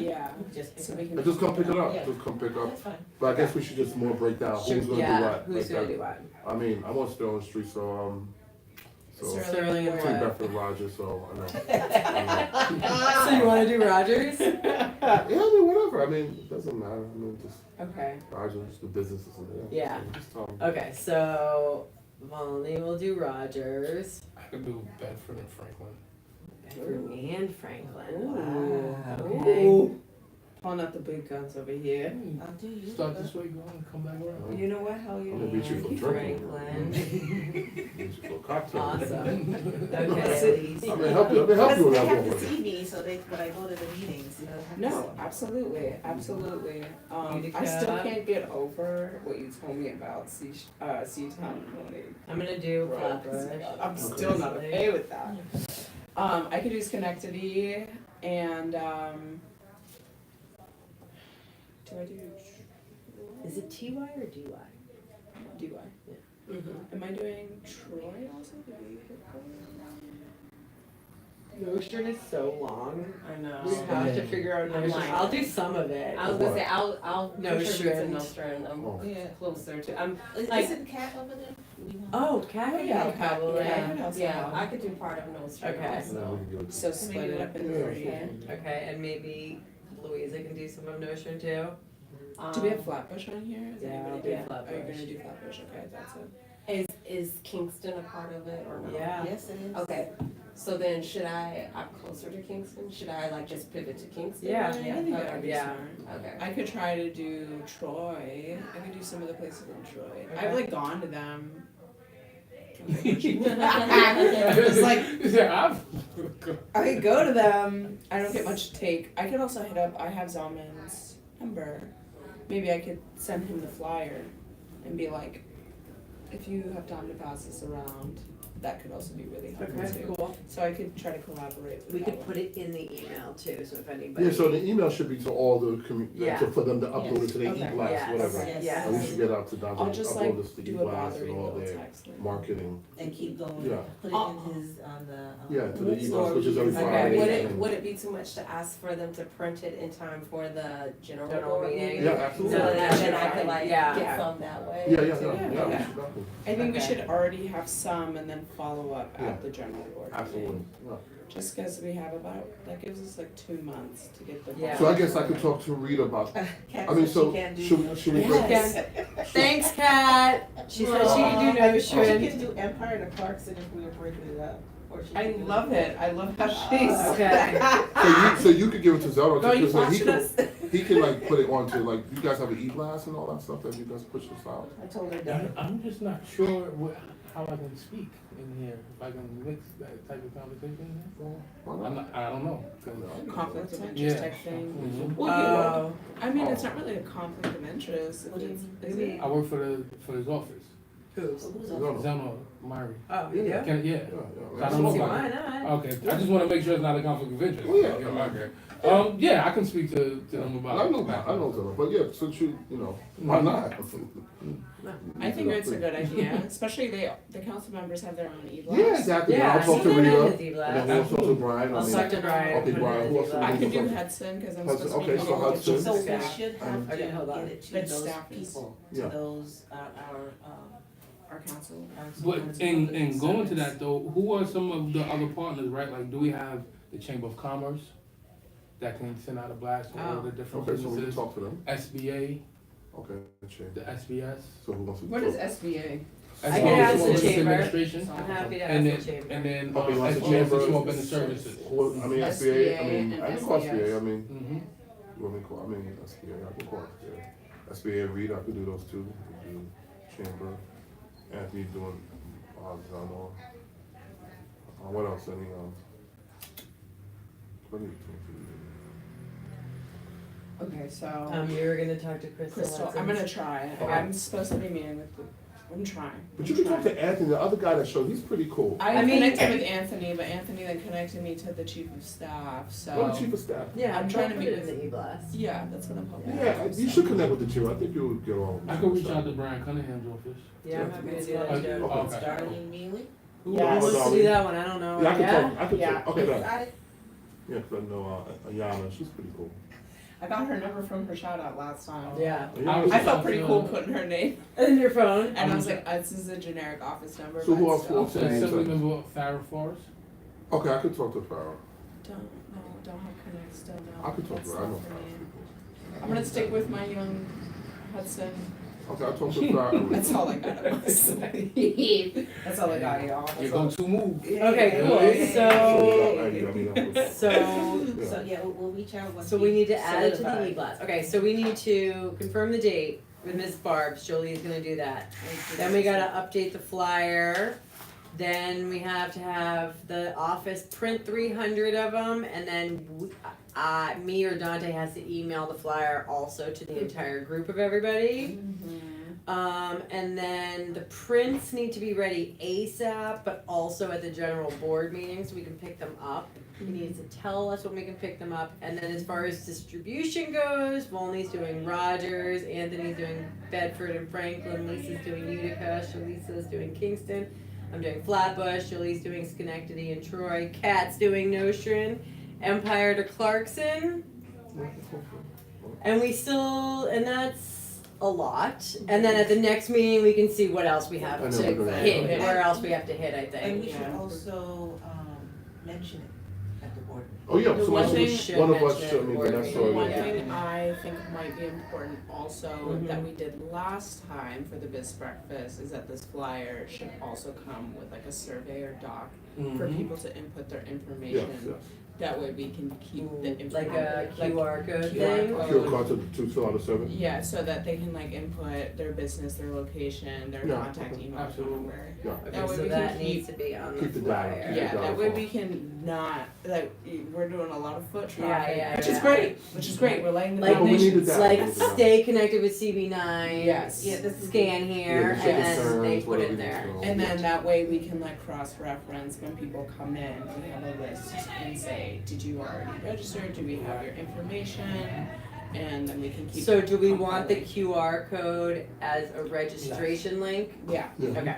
Yeah. Just So we can. And just come pick it up, Yeah. just come pick up. That's fine. But I guess we should just more break down Sure, who's gonna do yeah, what. who's Like gonna that. do what? I mean, I'm on Sterling Street, so, Sterling and between what? Bedford and Rogers, so I know. So you wanna do Rogers? Yeah, I mean, whatever, I mean, it doesn't matter, I mean, just Okay, Rogers, the businesses in there. Yeah. Just tell 'em. okay, so Volney will do Rogers. I could do Bedford and Franklin. Bedford and Franklin. Wow. Okay. Pulling out the big guns over here. I'll do you. Start this way, go and come back around. You know what? Hell I'm gonna beat you for drinking. Franklin. Beat you for a cocktail. Awesome. I'm Okay. gonna help you with Because that they have to one. see me, so when I go to the meetings, you know. they have to No, see me. absolutely, absolutely. You I still got- can't get over what you told me about Seatown Pony. I'm gonna do Right. Flatbush. I'm still not okay with that. I could do Schenectady and do I do Is it TY or DY? DY? Am I doing Troy also? Did we hit Notion is so long. I know. We have to figure out I'm Notion. like- I'll do some of it. I was gonna say, I'll No contribute to strand. Nostrand. I'm Oh. Yeah. closer to, I'm, Isn't Cat over there? You want- Oh, Cat Oh, yeah, could probably. yeah. yeah, also yeah, help. I could do part of Nostrand. Okay. also. No, we can do it. So split it up in Yeah. three. Okay, and maybe Louisa can do some of Notion too. Do we have Flatbush on here? Is Yeah, anybody I'll do Are you Flatbush. gonna do Flatbush? Okay, that's it. Is Kingston a part of it or no? Yeah. Yes, it is. Okay, so then I'm closer to Kingston, should I like just pivot to Kingston? Yeah. I think that would be Yeah. smart. Okay. I could try to do Troy. I could do some of the places in Troy. I've Okay. like gone to them. It's like- yeah, I could go to them. I don't get much take. I could also hit up. I have Zalman's number. Maybe I could send him the flyer and be like, if you have time to pass this around, that could also be really helpful Okay, too. cool. So I could try to collaborate with We that could one. put it in the email too, so if anybody. Yeah, so the email should be to all the Yeah. for them to upload it to their Okay. e-blast, Yes. whatever. Yes. Yes. And we should get out to Dante, I'll just like upload this to do a e-blast bothery and all little their text. Like, marketing. And keep going. Yeah. Put it in his, on the. Yeah, to the bookstore e-blast, which is every meetings. Friday. Okay, and- would it be too much to ask for them to print it in time for the general General board meeting? meeting? Yeah, So absolutely. then I could like Yeah. get some that way? Yeah, yeah, too? yeah, Yeah. we Okay. should definitely. I think we Okay. should already have some and then follow up Yeah. at the general board. Absolutely, yeah. just because we have that gives us like 2 months to get the. Yeah. So I guess I could talk to Rita about, Kat I mean, said so, she can't do should we notion. break? Yes. Thanks, Kat. She said she can do She Notion. can do Empire to Clarkson if we were breaking it up, or she I can do love it, I love how she's. Okay. So you could give it to Zelda, Girl, you because he watching can, us? he can like put it onto, like, you guys have an e-blast and all that stuff that you guys push this out? I told her that. I'm just not sure how I can speak in here, if I can mix that type of conversation in here. Why not? I don't know. 'Cause- Conflict of interest Yeah. type thing. Mhm. Well, I mean, it's not really a conflict of interest, if What do you it's, mean? is What do you it? mean? I work for his office. Who's? Who's No, up? no. Zelma Myrie. Oh, you do? Yeah. Can, yeah. Yeah, I yeah. don't know See, about why it. not? Okay, I just wanna make sure it's not a conflict of interest. Well, yeah. Okay. Yeah, I can speak to them about. I know Zelda, but yeah, since you know, why not? I think it's a good idea, especially the council members have their own e-blast. Yeah, exactly. Yeah, I'll talk to see them in Rita, the and D-Blast. then we'll talk to Brian. I'll I mean, talk to Brian. Okay, Brian, who else do we I need could to do talk to? Hudson, cause I'm Hudson, supposed to be. okay, so meeting with Hudson. the So we staff. should have to Okay, get hold on. it to Good those staff is- people, Yeah. to those, Our council. But in going to that though, who are some of the other partners, right? Like, do we have the Chamber of Commerce that can send out a blast to all the different Okay, so we can businesses? talk to them. SBA, Okay, the chair. the SBS. So who wants to? What talk? is SBA? I can ask the Small Business chamber. Administration. I'm happy to And ask the then, chamber. and then Okay, you want the SBS, chamber? the Small Business Services. Well, I mean, SBA, I mean, and I can call SBS. SBA, I mean, Mm-hmm. you want me to call, I mean, SBA, I can call SBA. SBA and Rita, I could do those two, I could do chamber, Anthony doing, Zano. What else, any, what do you Okay, so, You were gonna talk to Crystal. Crystal, I'm gonna try, Okay. I'm supposed to be meeting with I'm trying. But you can talk to Anthony, the other guy that showed, he's pretty cool. I mean- connected with Anthony, but Anthony then connected me to the chief of staff, so. What the chief of staff? Yeah, I'm I'm trying trying to to meet put it in the e-blast. Yeah, that's what I'm hoping. Yeah, you should connect with the chief, I think you'll get along. with I the could chief reach of out to staff. Brian Cunningham's office. Yeah, I'm happy to do Okay. that too. Okay. Darlene Mealy? Who Who Yes. wants to do that one? I don't know. Yeah, I can talk, I can Yeah. talk, okay, that, Got it? yeah, 'cause I know, Ayana, she's pretty cool. I got her number from her shout out last time. Yeah. I felt pretty cool putting her name, And your phone. and I was like, this is a generic office number, So but who else- still. who else? So Assemblymember Farrah Forrest. Okay, I could talk to Farrah. Don't have connect still, no. I could talk That's to her, I not know for Farrah me. people. I'm gonna stick with my young Hudson. Okay, I'll talk to Farrah. That's all I got. That's all I got, y'all. You're going to move. Okay, cool. Yeah. So, So, yeah, we'll reach out once. so we need to add it to the solidify. e-blast. Okay, so we need to confirm the date with Ms. Barb's. Jolie's gonna do that. Then we gotta update the flyer. Then we have to have the office print 300 of them, and then me or Dante has to email the flyer also to the entire group of everybody. And then the prints need to be ready ASAP, but also at the general board meeting so we can pick them up. He needs to tell us when we can pick them up. And then as far as distribution goes, Volney's doing Rogers, Anthony's doing Bedford and Franklin, Lisa's doing Utica, Shalisa's doing Kingston. I'm doing Flatbush, Julie's doing Schenectady and Troy, Kat's doing Nostrand, Empire to Clarkson. And we still, and that's a lot. And then at the next meeting, we can see what else we have I know to we're gonna- hit, where else we have to hit, I And we think. should also, mention it at the board meeting. Oh, yeah, The so one one thing- of us Should should, I mean, mention it Vanessa at or. One Yeah. thing I think might be important also Mhm. that we did last time for the Biz Breakfast is that this flyer should also come with like a survey or doc for Mhm. people to input their Yes, information. yes. That way we can keep the information. Like a QR code QR thing. code. Feel card to fill out a survey? Yeah, so that they can like input their business, their location, their Yeah, contact okay. email, Absolutely. phone number. Yeah. Okay, That way so we that can needs to be on the keep the data. flyer. Yeah, Yeah. that way we can not, like, we're doing a lot of foot Yeah, traffic, yeah, which yeah. is great, which is great, we're letting the Like, but we need donations. the data. Like stay connected with CB9. Yes. Yeah, this is. Scan here, Yeah, and check then they concerns, put whatever it you there. need to know. And then that way we can like cross-reference when people come in, we have a list and say, did you already register, do we have your information? And then we can keep. So do we want the compiling. QR code as a registration link? Yeah. Yeah. Okay.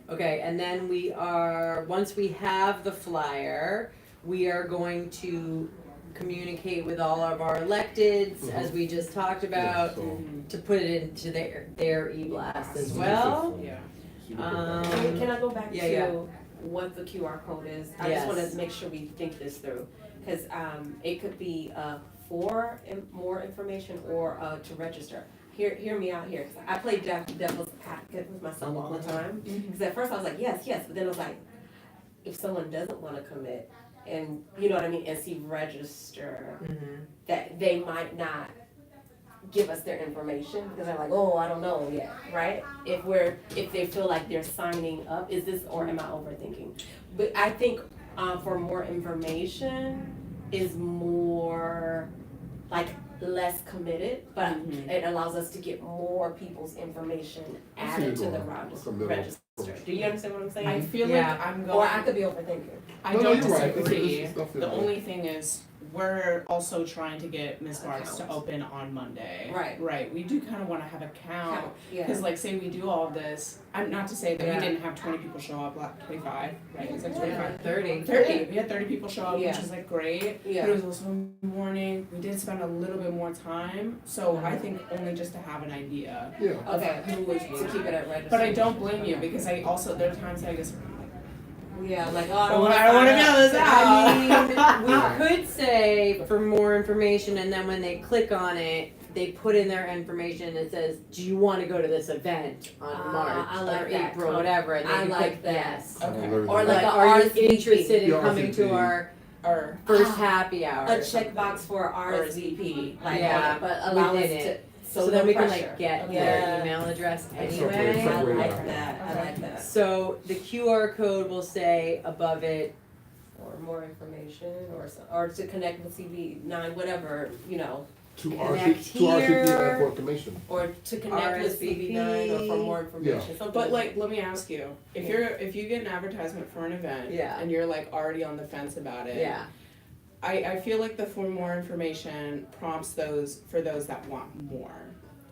Okay, and then we are, once we have the flyer, we are going to communicate with all of our electeds, as we just talked Yeah, about, so- Mhm. to put it into their e-blast as well. Yeah. You can put that. Can I go back yeah, yeah. to what the QR code is? I just Yes. wanna make sure we think this through, cause, it could be, for more information or, to register. Hear me out here, cause I play devil's advocate with myself all the time. Cause at first I was like, yes, but then I was like, if someone doesn't wanna commit, and, you know what I mean, and see register, Mhm. that they might not give us their information, because they're like, oh, I don't know yet, right? If they feel like they're signing up, is this, or am I overthinking? But I think, for more information is more, like, less committed, but it allows us to get more people's information I see added it to the going. That's a middle register. approach. Do you understand what I'm saying? I feel Yeah. like I'm Or I going, could be overthinking. I No, don't you're right. disagree. It's stuff The that- only thing is, we're also trying to get Ms. Bartz to Account. open on Monday. Right. Right, we do kinda wanna have a count. Yeah. Cause like, say we do all of this, I'm not to say that Yeah. we didn't have 20 people show up, like 25, right, is that 25? 30. 30, we had 30 people show up, which Yeah. is like great, Yeah. but it was also in the morning, we did spend a little bit more time, so I think only just to have an idea Yeah. of Okay. who was To keep it at register. But I don't blame you, because I also, there are times I just, Yeah, like, oh, I I don't don't wanna wanna fill this I out. mean, we could say for more information, and then when they click on it, they put in their information and it says, do you wanna go to this event on Ah, March I like or that. April, whatever, and I then you like click that. yes. Okay. Or Like, like a are you RSVP. interested in Yeah, coming to RSVP. our or, first Ah, happy hour? A or something? checkbox for RSVP, like, Yeah, but allow us within to, it. so So then no we can pressure. like get Yeah. their email address That's anyway. separate, I separate. like that, I like that. So the QR code will say above it, Or more information, or to connect with CB9, whatever, you know, To Connect RCP and here. for information. or to connect with CB9 or for more information, something. but like, let me ask you, if you get an advertisement for an event, Yeah. and you're like already on the fence about it, yeah, I feel like the for more information prompts for those that want more.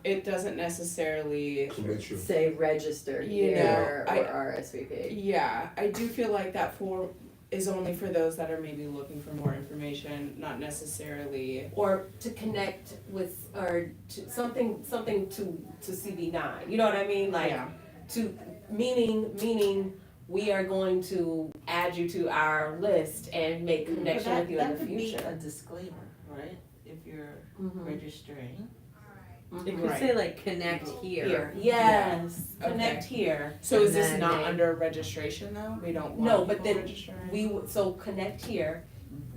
It doesn't necessarily, Commit you. say register You here know, or RSVP. yeah, I do feel like that for is only for those that are maybe looking for more information, not necessarily. Or to connect with, or to something to CB9, you know what I mean, like, Yeah. to, meaning we are going to add you to our list and make connection with you in the That could be future. a disclaimer, right? If you're Mhm. registering. It Mhm. could Right. say like connect here. Yes, Okay. connect here. So is And this then not they- under registration though? We don't No, want but people then registering? we would, so connect here,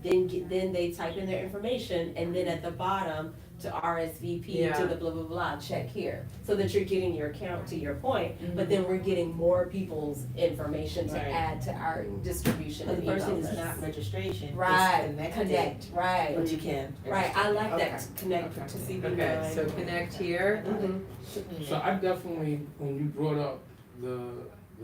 then they type in their information, and then at the bottom to RSVP to Yeah. the blah, blah, blah, check here. So that you're getting your count to your point, but Mhm. then we're getting more people's information to Right. add to our distribution But and the first thing email is not list. registration, it's Right, connected, connect, right, but you can. right, I like that, Okay. connect Okay. to CB9. Okay, so connect here. Mhm. So I definitely, when you brought up the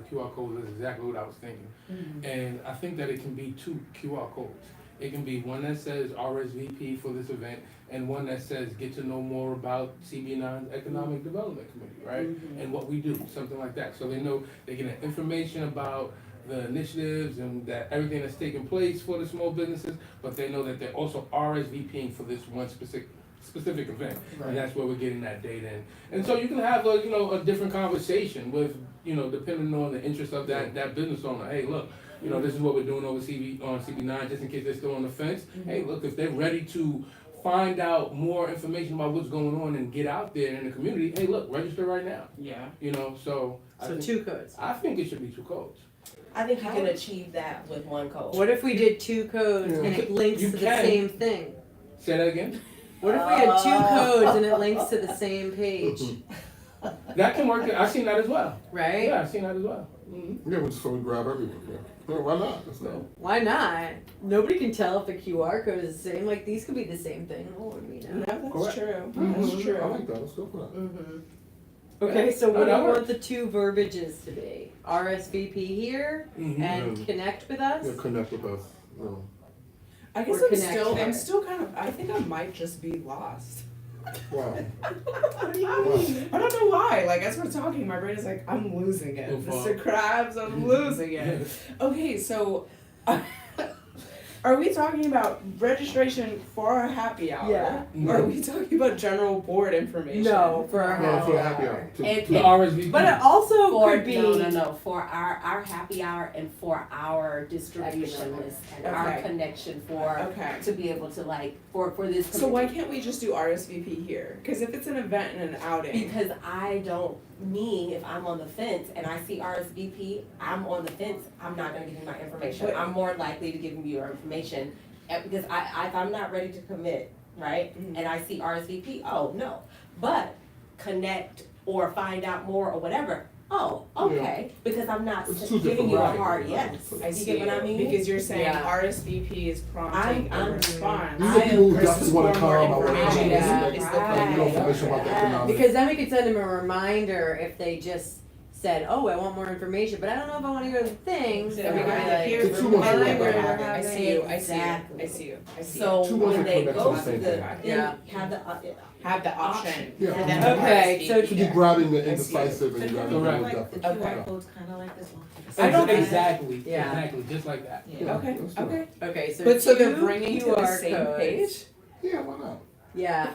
QR code, that's exactly what I was thinking. Mhm. And I think that it can be two QR codes. It can be one that says RSVP for this event, and one that says get to know more about CB9's Economic Development Committee, right? Mhm. And what we do, something like that. So they know they get information about the initiatives and that everything that's taking place for the small businesses, but they know that they're also RSVPing for this one specific event. Right. And that's where we're getting that data in. And so you can have a different conversation with, depending on the interest of that business owner. Hey, look, this is what we're doing over on CB9, just in case they're still on the fence. Hey, look, if they're ready to find out more information about what's going on and get out there in the community, hey, look, register right now. Yeah. So two codes. I think it should be two codes. I think you can achieve that with one code. What if we did two codes and it links You to the can. same thing? Say that again. What if we had two codes and it links to the same page, That can work. I've seen that as well. right? Yeah, I've seen that as well. Mm-hmm. Yeah, so we grab everyone. Yeah, why not? That's not. Why not? Nobody can tell if the QR code is the same. Like these could be the same thing. How would we No, know? that's Correct. true. Mhm. That's true. I like that. Let's go for that. Mhm. Okay, so No, what do that you works. want the two verbiages to be? RSVP here Mm-hmm. and connect with us? Yeah, connect with us. No. I guess Or I'm connect still, here. I'm still kind of, I think I might just be lost. Wow. What do you mean? I don't know why. Like as we're talking, my brain is like, I'm losing it. So far. Mr. Krabs, I'm losing it. Okay, so are Are we talking about registration for our happy hour? Yeah. Or are we talking about general board information? No, for our No, for a happy happy hour. hour. too. And- The RSVP. But it also For, could be. no, for our happy hour and for our distribution Economic. list and our Okay. connection for, Okay. to be able to for this. So why can't we just do RSVP here? Because if it's an event and an outing. Because if I'm on the fence and I see RSVP, I'm on the fence, I'm not gonna give you my information. But- I'm more likely to give you your information, because if I'm not ready to commit, right? Mhm. And I see RSVP, oh, no. But connect or find out more or whatever, oh, okay, because I'm not It's two giving different you a writings, hard right? yes. I You see get what I mean? Because you're saying Yeah. RSVP is prompting I'm- a response. These are people who versus definitely wanna for more come, I wanna information come, is- Yeah. is the like, point. you know, information about the economic. Because then we could send them a reminder if they just said, oh, I want more information, but I don't know if I wanna go to the thing. So we could be like, Here's It's the too much reminder. for them. I see you, I see you, I Exactly. see you, I see you. So Too much when to they connect to go the to same the, thing. Yeah. have the, Have the option for Yeah. them to Okay, so- RSVP So you're there. grabbing the I see. indecisive and you're grabbing Correct. the Like the definite. QR Okay. code's kinda like this one. I don't think- Exactly, Yeah. exactly, just like that. Yeah. Okay, Let's do it. okay. okay, so But so they're two bringing to the QR same codes. page? Yeah, why not? Yeah,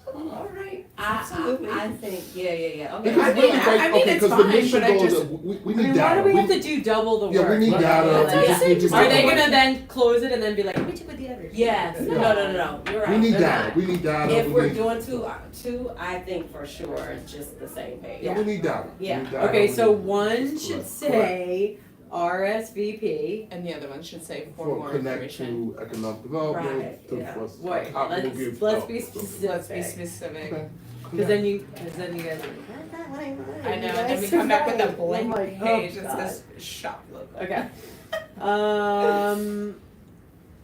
Alright, I absolutely. think, yeah, okay. Because I really, mean, like, I mean, okay, it's 'cause the fine, mission but I goes just- that we I need mean, data. why do we have to do double the work? Yeah, we need Right. data. Yeah, We just need to Are they know. gonna then close it and then be like, let me check with the others? Yes, Yeah. no, you're right. We need They're data, not. we need data, If we we're need, doing two, I think for sure, just the same page. yeah, we need data. We Yeah. need data, Okay, we so need- one should Correct. say RSVP. And the other one should say for For more connect information. to economic development, Right, to, yeah. for Wait, how people let's give. be Let's be specific. specific. Okay. Cause then you guys are like, I know, and then we come back with a blank I'm like, oh, page that God. says shop logo. Okay. Um,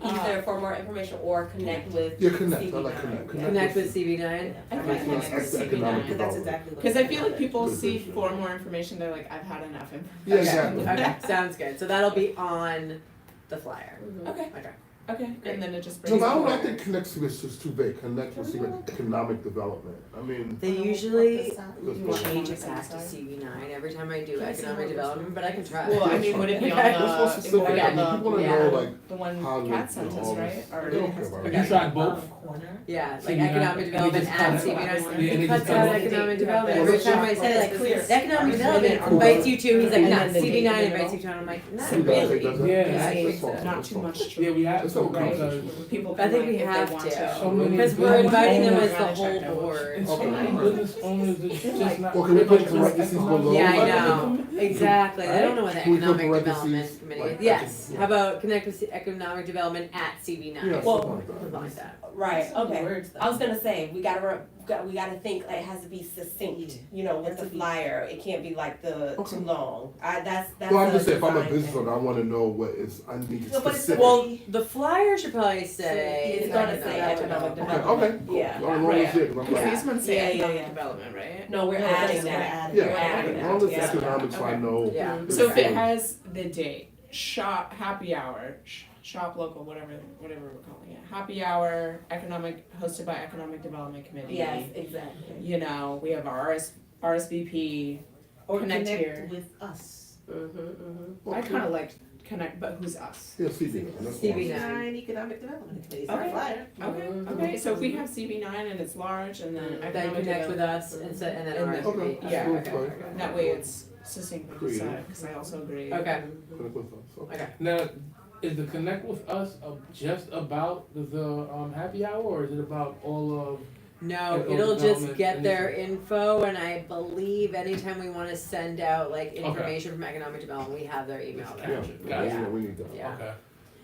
Either for more information or connect with. Yeah, connect, I CB9. like connect. connect with CB9. I Okay, think so connect that's with the economic CB9. Cause that's exactly what. Cause I it's feel like about. people Good see vision. for more information, they're like, I've had enough information. Yeah, exactly. Okay, sounds good. So that'll be on the flyer. Okay, Okay. okay, and then it just No, brings but I don't forward. think connect to is just too vague, connect with economic development, I mean. They usually let's go. change it back to CB9 every time I do economic development, but I can try. Well, I mean, would it be on Okay. Let's go the, specific, it would be I on mean, the, people wanna Yeah. know, like, the one how Kat they sent do us, all right? this. Or They don't care about Okay. it. You tried both? Corner. Yeah, like CB9, economic and they development just at cut it. CB9. Yeah, and He they cuts just cut out it. economic Yeah, development. but Every it's time not- I say like, clear. the economic development Cool. invites you to, he's like, And no, then the CB9 date invites in you to, and I'm like, not See, guys, like, really. that's- Yeah. that's- I that's think all, so. not that's too all. much. Yeah, we have It's to, all because conversation. People I can think like, we if have they want to. to. So many Because we're business inviting them owners- as the whole board. and so Okay, many alright. business owners is just not. Well, can we put pretty much parentheses economic below? Yeah, I development. know, exactly, they don't know what the Can we put economic parentheses, development committee like, is, yes, yeah. how about connect with economic development at CB9? Yeah, Well, something like that. Something like that. Right, okay. Words, though. I was gonna say, we gotta think, like, it has to be succinct, you know, with the flyer, it can't be like Okay. too long. That's Well, I'm just saying, if I'm a design business thing. owner, I wanna know what is, I need No, but it's- specific. Well, the flyer should probably say. It's gonna say economic Okay, development. okay, cool. Yeah. As long as Right. it's there, 'cause I'm Cause like, these ones say Yeah, yeah, economic yeah. development, right? No, we're No, adding that's that. added. yeah, We're adding as long as it's that, yeah. economics, I know. Yeah. So if it Okay. has the date, shop, happy hour, shop local, whatever we're calling it, happy hour, hosted by Economic Development Committee. Yes, exactly. You know, we have our RSVP. Or Connect connect here. with us. I kinda like connect, but who's us? Yeah, CB, that's fine. CB9. Economic Development Committee, it's our Okay. flyer. Okay, so if we have CB9 and it's large and then Then economic connect with development, us and then And then- RSVP. Okay, Yeah, that's okay. fine. that way it's succinctly Creative. decided, cause I also agree. Okay, Connect with us, okay. okay. Now, is the Connect with Us just about the happy hour, or is it about all of? No, Economic it'll just development get their initiative. info, and I believe anytime we wanna send out like information from economic development, we have their email Gotcha. there. Yeah, Gotcha. yeah, we need that. Yeah.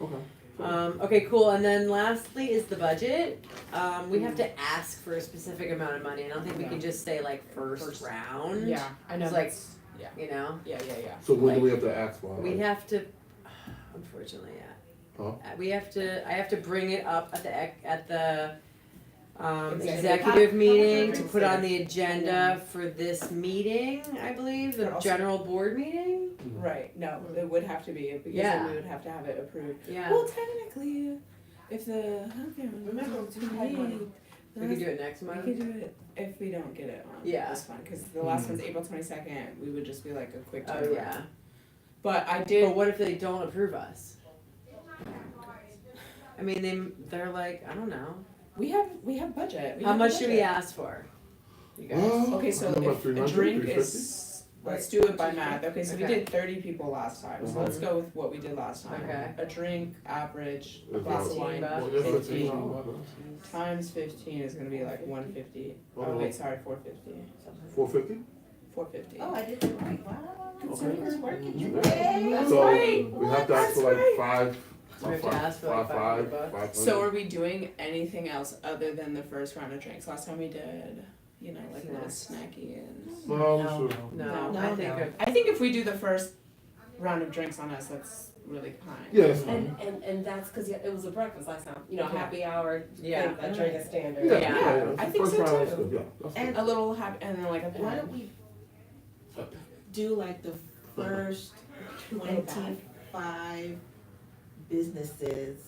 Okay. Okay. Okay, cool, and then lastly is the budget. We have to ask for a specific amount of money, I don't think we can just say like first round. Yeah, I know, It's like- that's, You know, yeah. So when do we have to ask for? we have to, unfortunately, yeah. Huh? I have to bring it up at the Executive. executive meeting to How- put on the agenda for this meeting, I believe, But the also- general board meeting? Right, no, it would have to be, because Yeah. then we would have to have it approved. Yeah, Well, technically, if the, Remember, we had money. we could do it next We month. could do it if we don't get it on Yeah. this one, cause the last one's April 22nd, we would just be like a quick Oh, turnaround. yeah, But I did, but what if they don't approve us? I mean, they're like, I don't know. We have budget. How much do we ask for? You guys? Okay, so About if a 300, drink 350? is, let's do it by math. Okay, so we Okay. did 30 people last time, so let's go with what we did last time. Okay. A drink average, a It's glass of $15. wine, Well, yeah, 15 $15. times 15 is gonna be like 150. Oh Oh. wait, sorry, 450. 450? 450. Oh, I did it right, wow. Okay. It's working. Yeah. So we have to ask for like five. So we have to ask for like $500. 500. So are we doing anything else other than the first round of drinks? Last time we did, you know, like little snacky and. No, No. sure. No, No, I think no. of- I think if we do the first round of drinks on us, that's really fine. Yeah, that's fine. And that's because it was a breakfast last time, you know, happy hour, Yeah. think a drink is standard. Yeah, Yeah. yeah. I think First so round is too. good, yeah, that's good. And A little happy, and then like a why don't we do like the first Go back. 25 businesses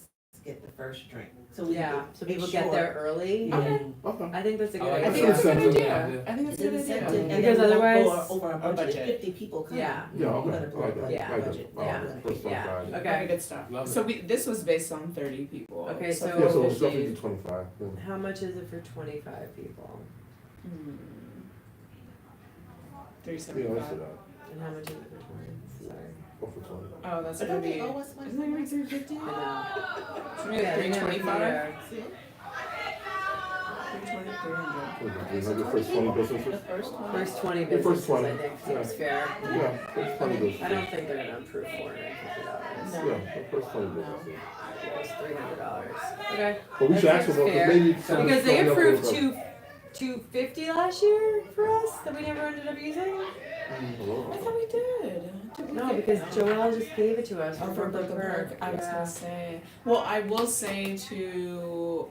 get the first drink? So we Yeah, would so make people get sure- there early. Okay. Okay. I think that's a good I like I idea. think that's a good Incentive. idea. I think It's that's a an good incentive, idea. and Because then we won't otherwise- go over our A budget. budget. If 50 people come. Yeah. Yeah, we're okay, gonna I like blow that, Yeah. I like budget. that. Yeah. First Yeah. Friday. Okay. Okay, good stuff. Love So it. this was based on 30 people. Okay, so- Yeah, so it's 50. definitely 25. Yeah. How much is it for 25 people? Hmm. Yeah, let's do 375. that. And how much is it for 20? Sorry. Go for 20. Oh, that's I gonna don't be. think, oh, what's my? Isn't that gonna be 350? I know. So maybe Yeah, they're gonna be 325? there. 320, 300. What is it, 300 first 20 businesses? The first one. First 20 The first businesses, 20, I think, yeah. seems fair. Yeah, first 20 businesses. I don't think they're gonna approve $450. No. Yeah, the first 20 businesses. It was $300. Okay. But we should That ask for seems more, fair. because maybe some of Because the they stuff we approved have to- $250 last year for us that we never ended up using. Oh, I thought we did. Did we No, get- because Joelle just gave it to us Oh, for for Brooklyn Brooklyn Park. Park, I was Yeah. gonna say. Well, I will say to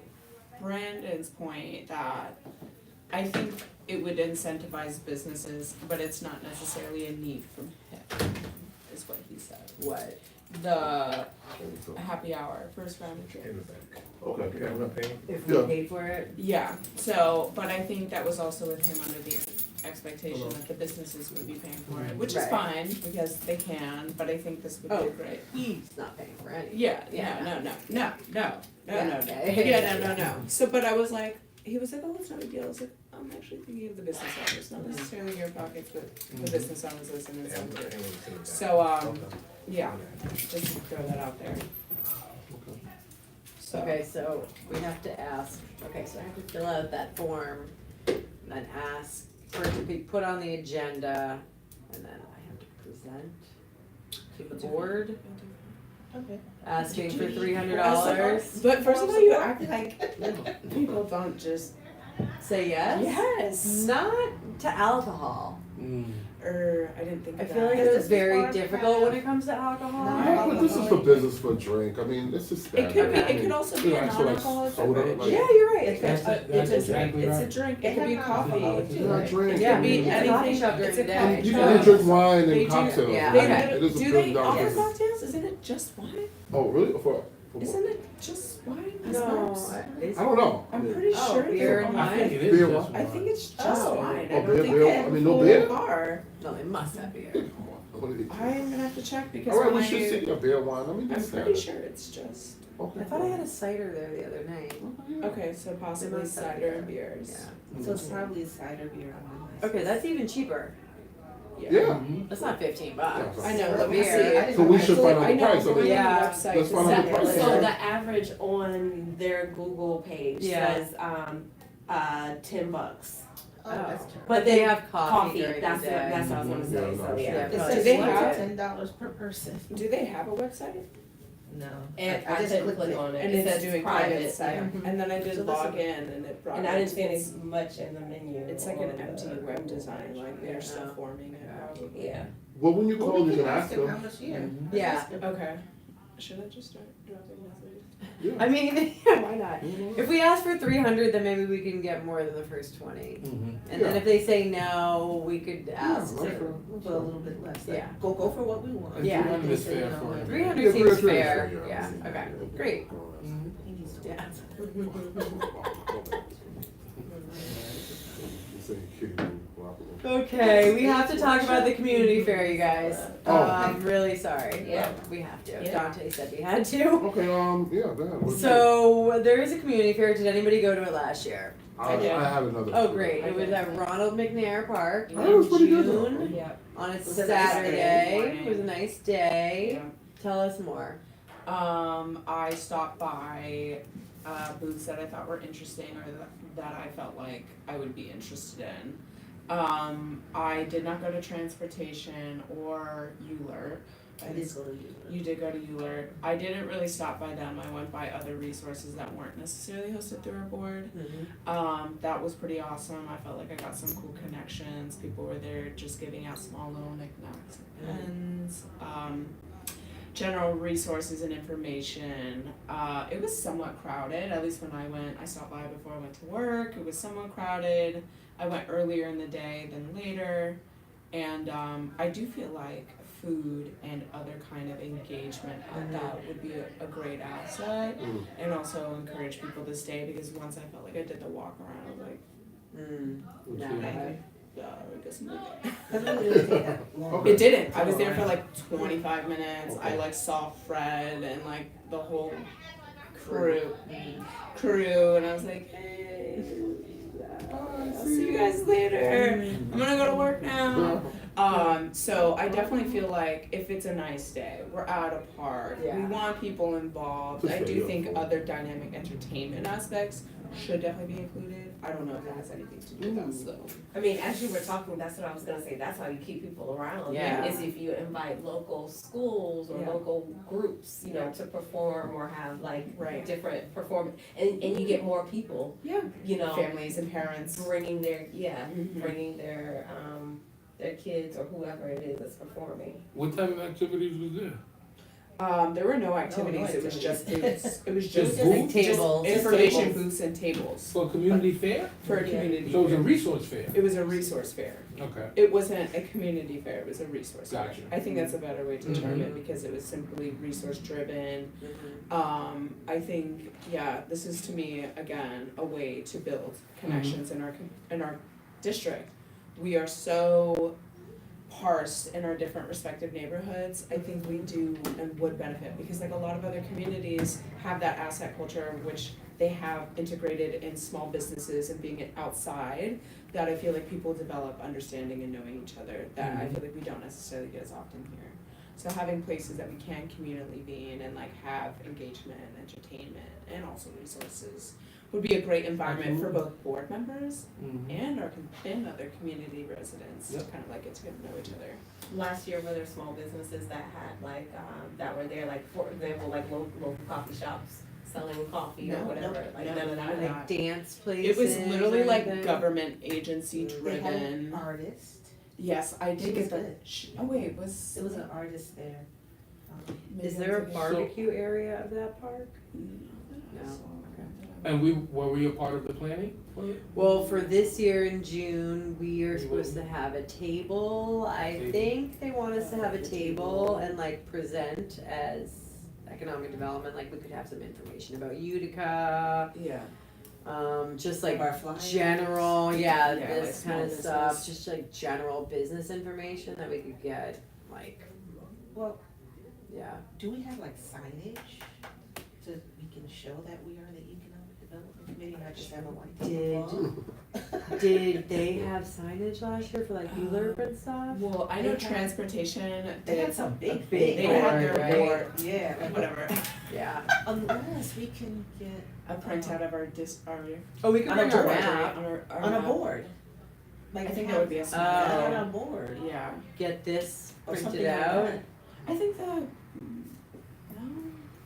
Brandon's point that I think it would incentivize businesses, but it's not necessarily a need from him, is what he said. What? The happy hour, first round of drinks. Okay. If Yeah. we paid for it? Yeah, so, but I think that was also with him under the expectation that the businesses would be paying for it, which is Right. fine, because they can, but I think this would be Oh. a great. He's not paying for it. Yeah, Yeah. no. Yeah. No. So, but I was like, he was like, oh, it's not a big deal. I was like, I'm actually thinking of the business owners, not necessarily your pockets, but the business owners as an incentive. So, yeah, just to throw that out there. So, Okay, so we have to ask, okay, so I have to fill out that form, and then ask for it to be put on the agenda, and then I have to present to the board, Okay. asking for $300. But first of all, you act like people don't just, Say yes? yes, Not to alcohol. I didn't think I of feel that. like Because it's it's very hard to difficult when have- it comes to alcohol. Yeah, but this is the business for a drink, I mean, this is It standard. could be, I it mean, could also you be know, a actual, like, non-alcoholic soda, beverage. like- Yeah, you're right. It's That's- a that's drink, exactly it's a right. drink, They it could have be non-alcoholic coffee. too, It's not a right? drink. It Yeah, could be it's a anything, coffee shop it's a during the day. coffee You shop. can drink wine They and do- cocktails. yeah, It okay. is a Do good they dollar. offer cocktails? Isn't it just wine? Oh, really? For Isn't it just wine? and No, smokes? I don't know. I'm pretty Oh, sure beer they're and on. I think it is Beer just I think it's just Oh. wine. I Oh, don't beer, think beer, they I have mean, a no full beer? bar. No, they must have beer. I'm gonna have to check because Alright, we when should see a beer wine, I mean, I'm that's pretty standard. sure it's just. Okay. I thought I had a cider there the other night. Okay, so possibly must have cider beer. and beers. Yeah. So it's probably cider beer on this. Okay, that's even cheaper. Yeah. That's not $15. Yeah. I know, For let me beer. see. I So we should find out I the know, price of going it. on Yeah. the website Let's to find out set the it, price. like- So the average on their Google page Yeah. says, $10. Oh, that's terrible. But they have coffee during That's the what, day. that's what I was gonna Yeah, say, no, so sure. yeah. Yeah, It probably. Do says they $1 have- to $10 per person. Do they have a website? No. And I just couldn't clicked click it. on it, And it it's says doing private, private site, Mhm. and then I So did this log is- in and it brought. and I didn't it. see any much in the menu. It's like an on empty the- web design, like they're still Yeah. forming it probably. Yeah. Well, when you Well, call, we you can ask them how them. much, yeah. Yeah. Ask them. Okay. Should I just start dropping messages? Yeah. I mean, yeah, why not? If we ask for 300, then maybe we can get more than the first 20. And then Yeah. if they say no, we could ask Yeah, to. We'll put a little bit less. Like, Yeah. Go for what we want. Yeah. 300 is They say fair no, for like, it. 300 Yeah, seems 300 is fair. fair, Yeah. yeah. Okay. Great. He needs to- Yeah. You say kitty, guapo. Okay, we have to talk about the community fair, you guys. Oh. I'm really sorry. Yeah. but we have to. Yeah. Dante said we had to. Okay, yeah, go ahead. What's So there is a community fair. Did anybody go to it last year? I have another. Oh, great. It was at Ronald McNair Park Oh, it was in pretty good, though. June Yeah. on a was a nice Saturday. day. It was a nice day. Yeah. Tell us more. I stopped by booths that I thought were interesting or that I felt like I would be interested in. I did not go to transportation or ULERT. I did go to you. You did go to ULERT. I didn't really stop by them. I went by other resources that weren't necessarily hosted through our board. That was pretty awesome. I felt like I got some cool connections. People were there just giving out small little knickknacks and pens. General resources and information. It was somewhat crowded, at least when I went. I stopped by before I went to work. It was somewhat crowded. I went earlier in the day than later. And I do feel like food and other kind of engagement at that would be a great asset. And also encourage people to stay, because once I felt like I did the walk around, I was like, I guess I'm okay. It really didn't take that long. Okay. It didn't. I was there for like 25 minutes. I like saw Fred and like the whole crew, and I was like, hey, I'll see you guys later. I'm gonna go to work now. So I definitely feel like if it's a nice day, we're at a park, we Yeah. want people involved. Just I for do you. think other dynamic entertainment aspects should definitely be included. I don't know if that has anything to do with us though. I mean, as you were talking, that's what I was gonna say, that's how you keep people around. Yeah. Is if you invite local schools or Yeah. local groups, you know, Yeah. to perform or have like Right. different performance, and you get more people, Yeah. you know, Families and parents. bringing their, Mhm. bringing their kids or whoever it is that's performing. What type of activities was there? There were no activities, it was just booths. It was Just just booths? Tables. information Tables. booths and tables For a community fair? for a Yeah. community. So it was a fair. resource fair? It was a resource fair. Okay. It wasn't a community fair, it was a resource fair. Gotcha. I think that's a better way to term it Mhm. because it was simply resource driven. Mm-hmm. I think, yeah, this is to me, again, a way to build connections in our district. We are so parsed in our different respective neighborhoods. I think we do and would benefit because like a lot of other communities have that asset culture which they have integrated in small businesses and being outside, that I feel like people develop understanding and knowing each other that I feel like we don't necessarily get as often here. So having places that we can communally be in and like have engagement and entertainment and also resources would be a great environment for both board members and and other community residents to Yep. kind of like get to know each other. Last year, were there small businesses that had like, that were there, like, for example, like local coffee shops selling coffee or No, whatever, like no, none of that? no. Like dance It places. was literally or like anything? government agency They had driven. an artist. Yes, I did She was get the. good. Oh wait, was. It was an artist there. Is there a barbecue area of that park? No. And were we a part of the planning? Well, for this year in June, we are supposed to have a table. I think they want us to have a table and like present as economic development, like we could have some information about Utica, Yeah. just like Our flyers. general, Yeah, this like kind of small stuff, business. just like general business information that we could get, like, Well, yeah. do we have like signage so we can show that we are the Economic Development Committee, not just have a white tablecloth? Did they have signage last year for like ULERP and stuff? Well, I They know had- transportation. They had did- some big, Big They had their board, right? board. Yeah, like Whatever. Yeah. unless we can get A printout of our Oh, we could On a bring our board, map, on a board. Like I think have- that would be a Oh. smart. have it on a board. Yeah. get this Or something printed like out. that. I think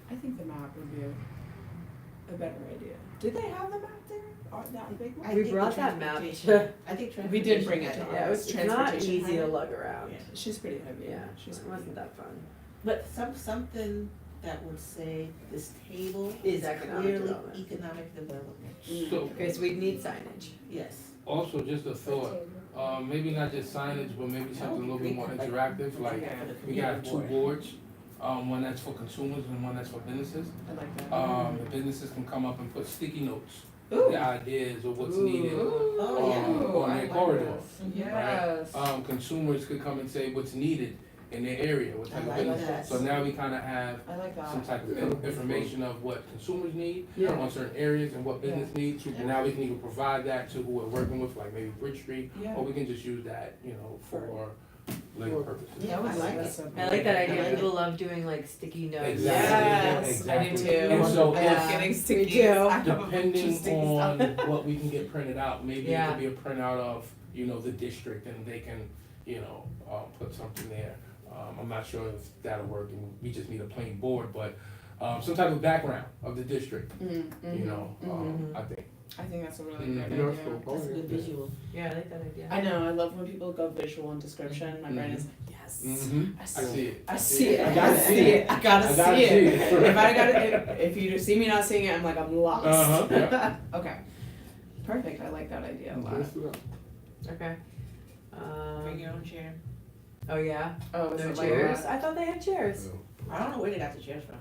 I think the map would be a better idea. Did they have the map there? Or that big one? I We think brought the that map transportation- I think We did transportation bring had it. it. Yeah, it was, it's not Transportation easy to had it. lug around. Yeah. She's pretty heavy. Yeah, She's it wasn't that fun. But something that would say this table Is economic clearly development. economic development. So Okay, so we need signage. Yes. also just a thought, maybe not just signage, but maybe something a little bit more interactive, like we got two boards. One that's for consumers and one that's for businesses. I like that. The businesses can come up and put sticky notes Ooh. the ideas of what's needed Oh, yeah. Ooh, on I their like corridors. this. Yes. Consumers could come and say what's needed in their area, what type I of like business. that. So now we kind of have I like some that. type of information of what consumers need Yeah. on certain areas and what business needs. And now we can either provide that to who we're working with, like maybe Bridge Street, Yeah. or we can just use that, for labor purposes. Yeah, I like it. I like that idea. Yeah. People love doing like sticky notes. Exactly. Yes, I do Exactly. too. And so I if- love getting Me sticky. too. I have a bunch of Depending sticky on stuff. what we can get printed out, maybe it Yeah. could be a printout of, the district and they can, put something there. I'm not sure if that'll work and we just need a plain board, but, some type of background of the district, I think. I think that's a really Mhm. good Yeah, idea. so, That's a good visual. Yeah, I like that idea. I know, I love when people go visual in description. My brain is like, yes. Mm-hmm. I I see see it. I see it. I gotta see it. I gotta I gotta see see it. it. If I gotta, if you see me not seeing it, I'm like, I'm lost. Uh-huh, yeah. Okay. Perfect. I like that idea a lot. Let's do that. Okay. Bring your own chair. Oh yeah. Oh, is No it like chairs? that? I thought they had chairs. I don't know where they got the chairs from,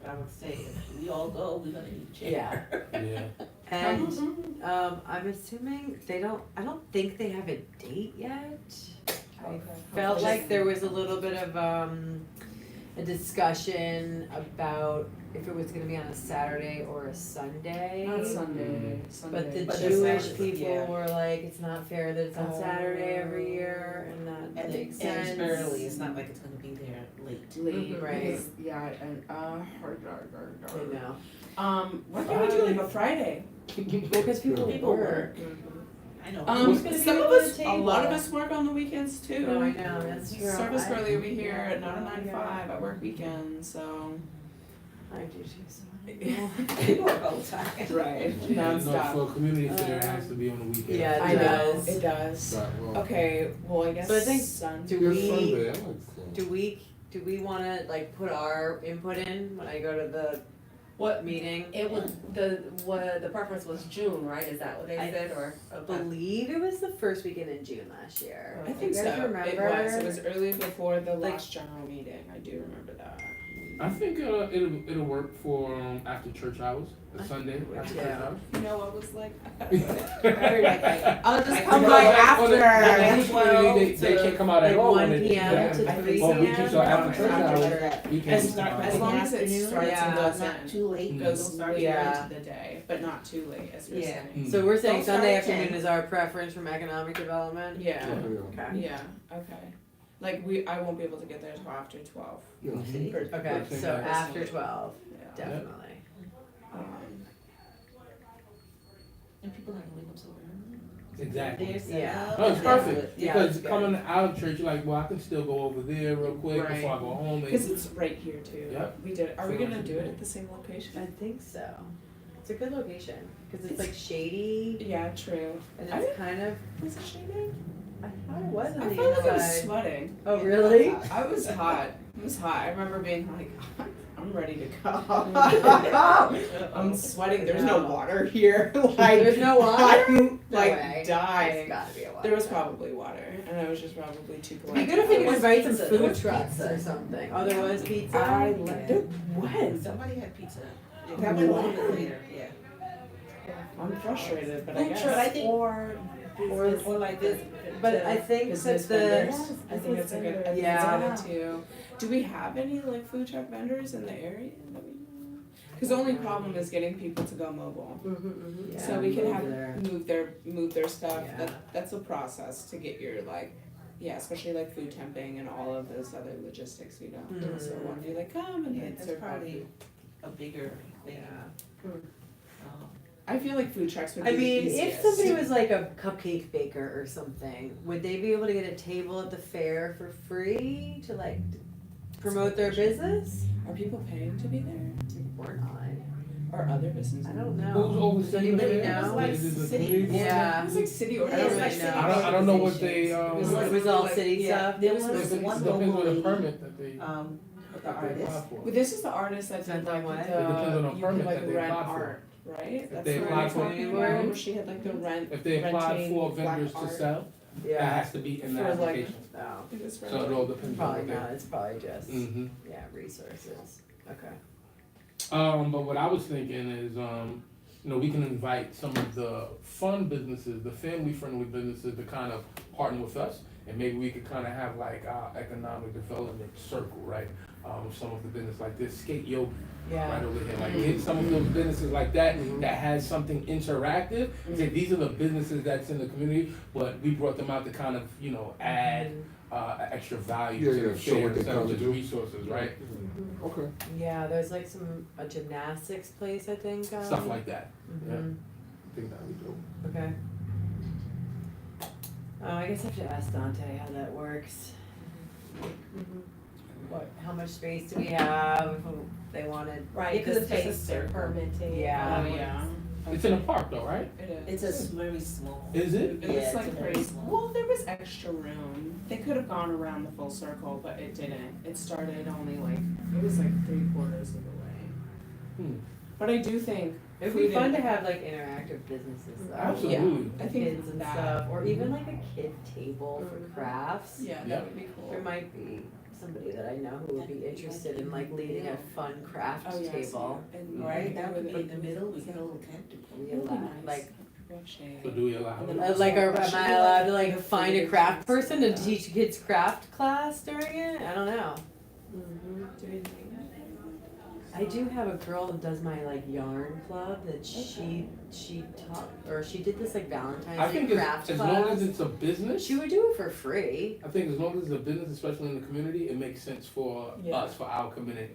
but I would say if we all go, we're gonna need a chair. Yeah. Yeah. And I'm assuming I don't think they have a date yet. Okay. Felt like there was a little bit of a discussion about if it was gonna be on a Saturday or a Sunday. Not Sunday. But the But Jewish it's not- people yeah. were like, it's not fair that it's on Saturday every year, and that And makes it's sense. early, it's not like it's gonna be there late. late. Right. Because, yeah, and I know. why can't we do like a Friday? Because people work. I know. Who's gonna be Some of over the us, a lot of table? us work on the weekends too. No, I know, that's true. Service I- girl over here at yeah, 9 to 5. I work weekends, so. I do too, so. We work all the time. Right. No, Nonstop. for a community fair, it has to be on the weekend. Yeah, I it know, does. it does. Right, well, Okay, well, I guess So I think- Sunday. Do yeah, we- Sunday, I like Sunday. Do we wanna like put our input in when I go to the What, meeting? it was, the preference was June, right? Is that what they I said, or? I believe it was the first weekend in June last year. I think You so. guys remember? It was early before the Like- last general meeting. I do remember that. I think it'll work for after church hours, a Sunday after church Yeah. hours. You know, I was like, Like, I'll just I come know, by like, after. They can't come out at Like all. 1 when it- PM yeah. to I think 3 so. Well, we can, so after church After hours, church. we can. As long As long as it Afternoon, starts yeah, and goes not in. too late. Goes Don't start later Yeah. into the day, but not too late, as you're Yeah. saying. So we're saying Don't start Sunday at 10. afternoon is our preference from economic development? Yeah, Yeah, Okay. yeah, okay. Like I won't be able to get there till after 12. yeah. City. Okay, First so thing after 12, Yeah. definitely. Um, And people have to wake up so early. Exactly. They're set Yeah. up, No, it's they're- perfect, Yeah, because it's good. coming out of church, you're like, well, I can still go over there real quick Right. before I go home. and- Cause it's right here too. Yep. We did, are we gonna do it at the same I location? think so. It's a good location, cause it's like shady, Yeah, true. and I it's kind of, Was it shading? I thought it was on I the felt like I was inside. sweating. Oh, really? I was hot. It was hot. I remember being like, I'm ready to go. I'm sweating. There's no water here. Like There's no water? I'm No like way. dying. There's gotta be a water. There was probably water, and I was just probably too It'd polite. be good if we could was invite some pizza. food There was trucks pizza. or something. Oh, there was pizza? I Yeah. left it. When? Somebody had pizza. That went a little bit later, yeah. I'm frustrated, but I Food guess. truck, I think- Or like this. But I think Business that the, vendors. I think it's a good. I think Yeah. it's good too. Do we have any like food truck vendors in the area? Because the only problem is getting people to go mobile. yeah, So we can over have there. move their stuff. Yeah. That's a process to get your like, yeah, especially like food temping and all of those other logistics. You know, Mhm. so when you like come and Yeah, then that's serve probably a bigger thing. Yeah. I feel like food trucks would be I mean, the if easiest. somebody was like a cupcake baker or something, would they be able to get a table at the fair for free to like promote their business? Are people paying to be there, Or not? or other businesses? I don't know. Who's overseeing Does anybody that? know? like Is it the city. community board? Yeah. It was like city I don't organization. really know. I don't know what they, It was, like- it was all like- city yeah, stuff? there It was depends one on the local lady, permit that they, with the that they artist. apply for. Well, this is the artist that did Depends on like what? the, It depends on the you permit could like that they rent applied for. art, right? That's they what applied we're for talking it. about, where she had like the rent. If they applied renting for black vendors to art. sell, that Yeah. has to be in the For, like, application. No, It was So really- it all depends on probably what they. not. It's probably just, Mm-hmm. yeah, resources. Okay. But what I was thinking is, you know, we can invite some of the fun businesses, the family-friendly businesses to kind of partner with us. And maybe we could kind of have like our economic development circle, right? Some of the business like this, skate yoga, right over here. Like get some of those businesses like that that has something interactive. Say these are the businesses that's in the community, but we brought them out to kind of, you know, add extra value to the show fair what they instead of come to just do. resources, right? Okay. Yeah, there's like a gymnastics place, I think. Stuff like that. Yeah, Mhm. I think that would be dope. Okay. Oh, I guess I have to ask Dante how that works. How much space do we have, if they wanted Right, because this it's space or? permitting. Yeah. Oh, yeah. It's in a park though, right? It It's is. a very small. Is it? It Yeah, was it's a like very pretty, small. well, there was extra room. They could have gone around the full circle, but it didn't. It started only like, it was like 3/4 of the way. Hmm. But I do think. It'd we be fun to didn't- have like interactive businesses though. Absolutely. I think Kids and that- stuff, or even like a kid table for crafts. Yeah, Yeah. that would be cool. There might be somebody that I know who would be interested in like leading a fun craft Oh, yeah, I see. table. And Right, that would with be in the middle, we got a little tent to put. We It would be allow- nice. like, Well, shade. So do we allow And it? then Like, am Should I we, allowed to like, like find a food craft and person to stuff? teach kids craft class during it? I don't know. Do we think? I do have a girl that does my like yarn club that she taught, or she did this like I Valentine's Day think craft as long as class. it's a business, She would do it for free. I think as long as it's a business, especially in the community, it makes sense for Yeah. us, for our committee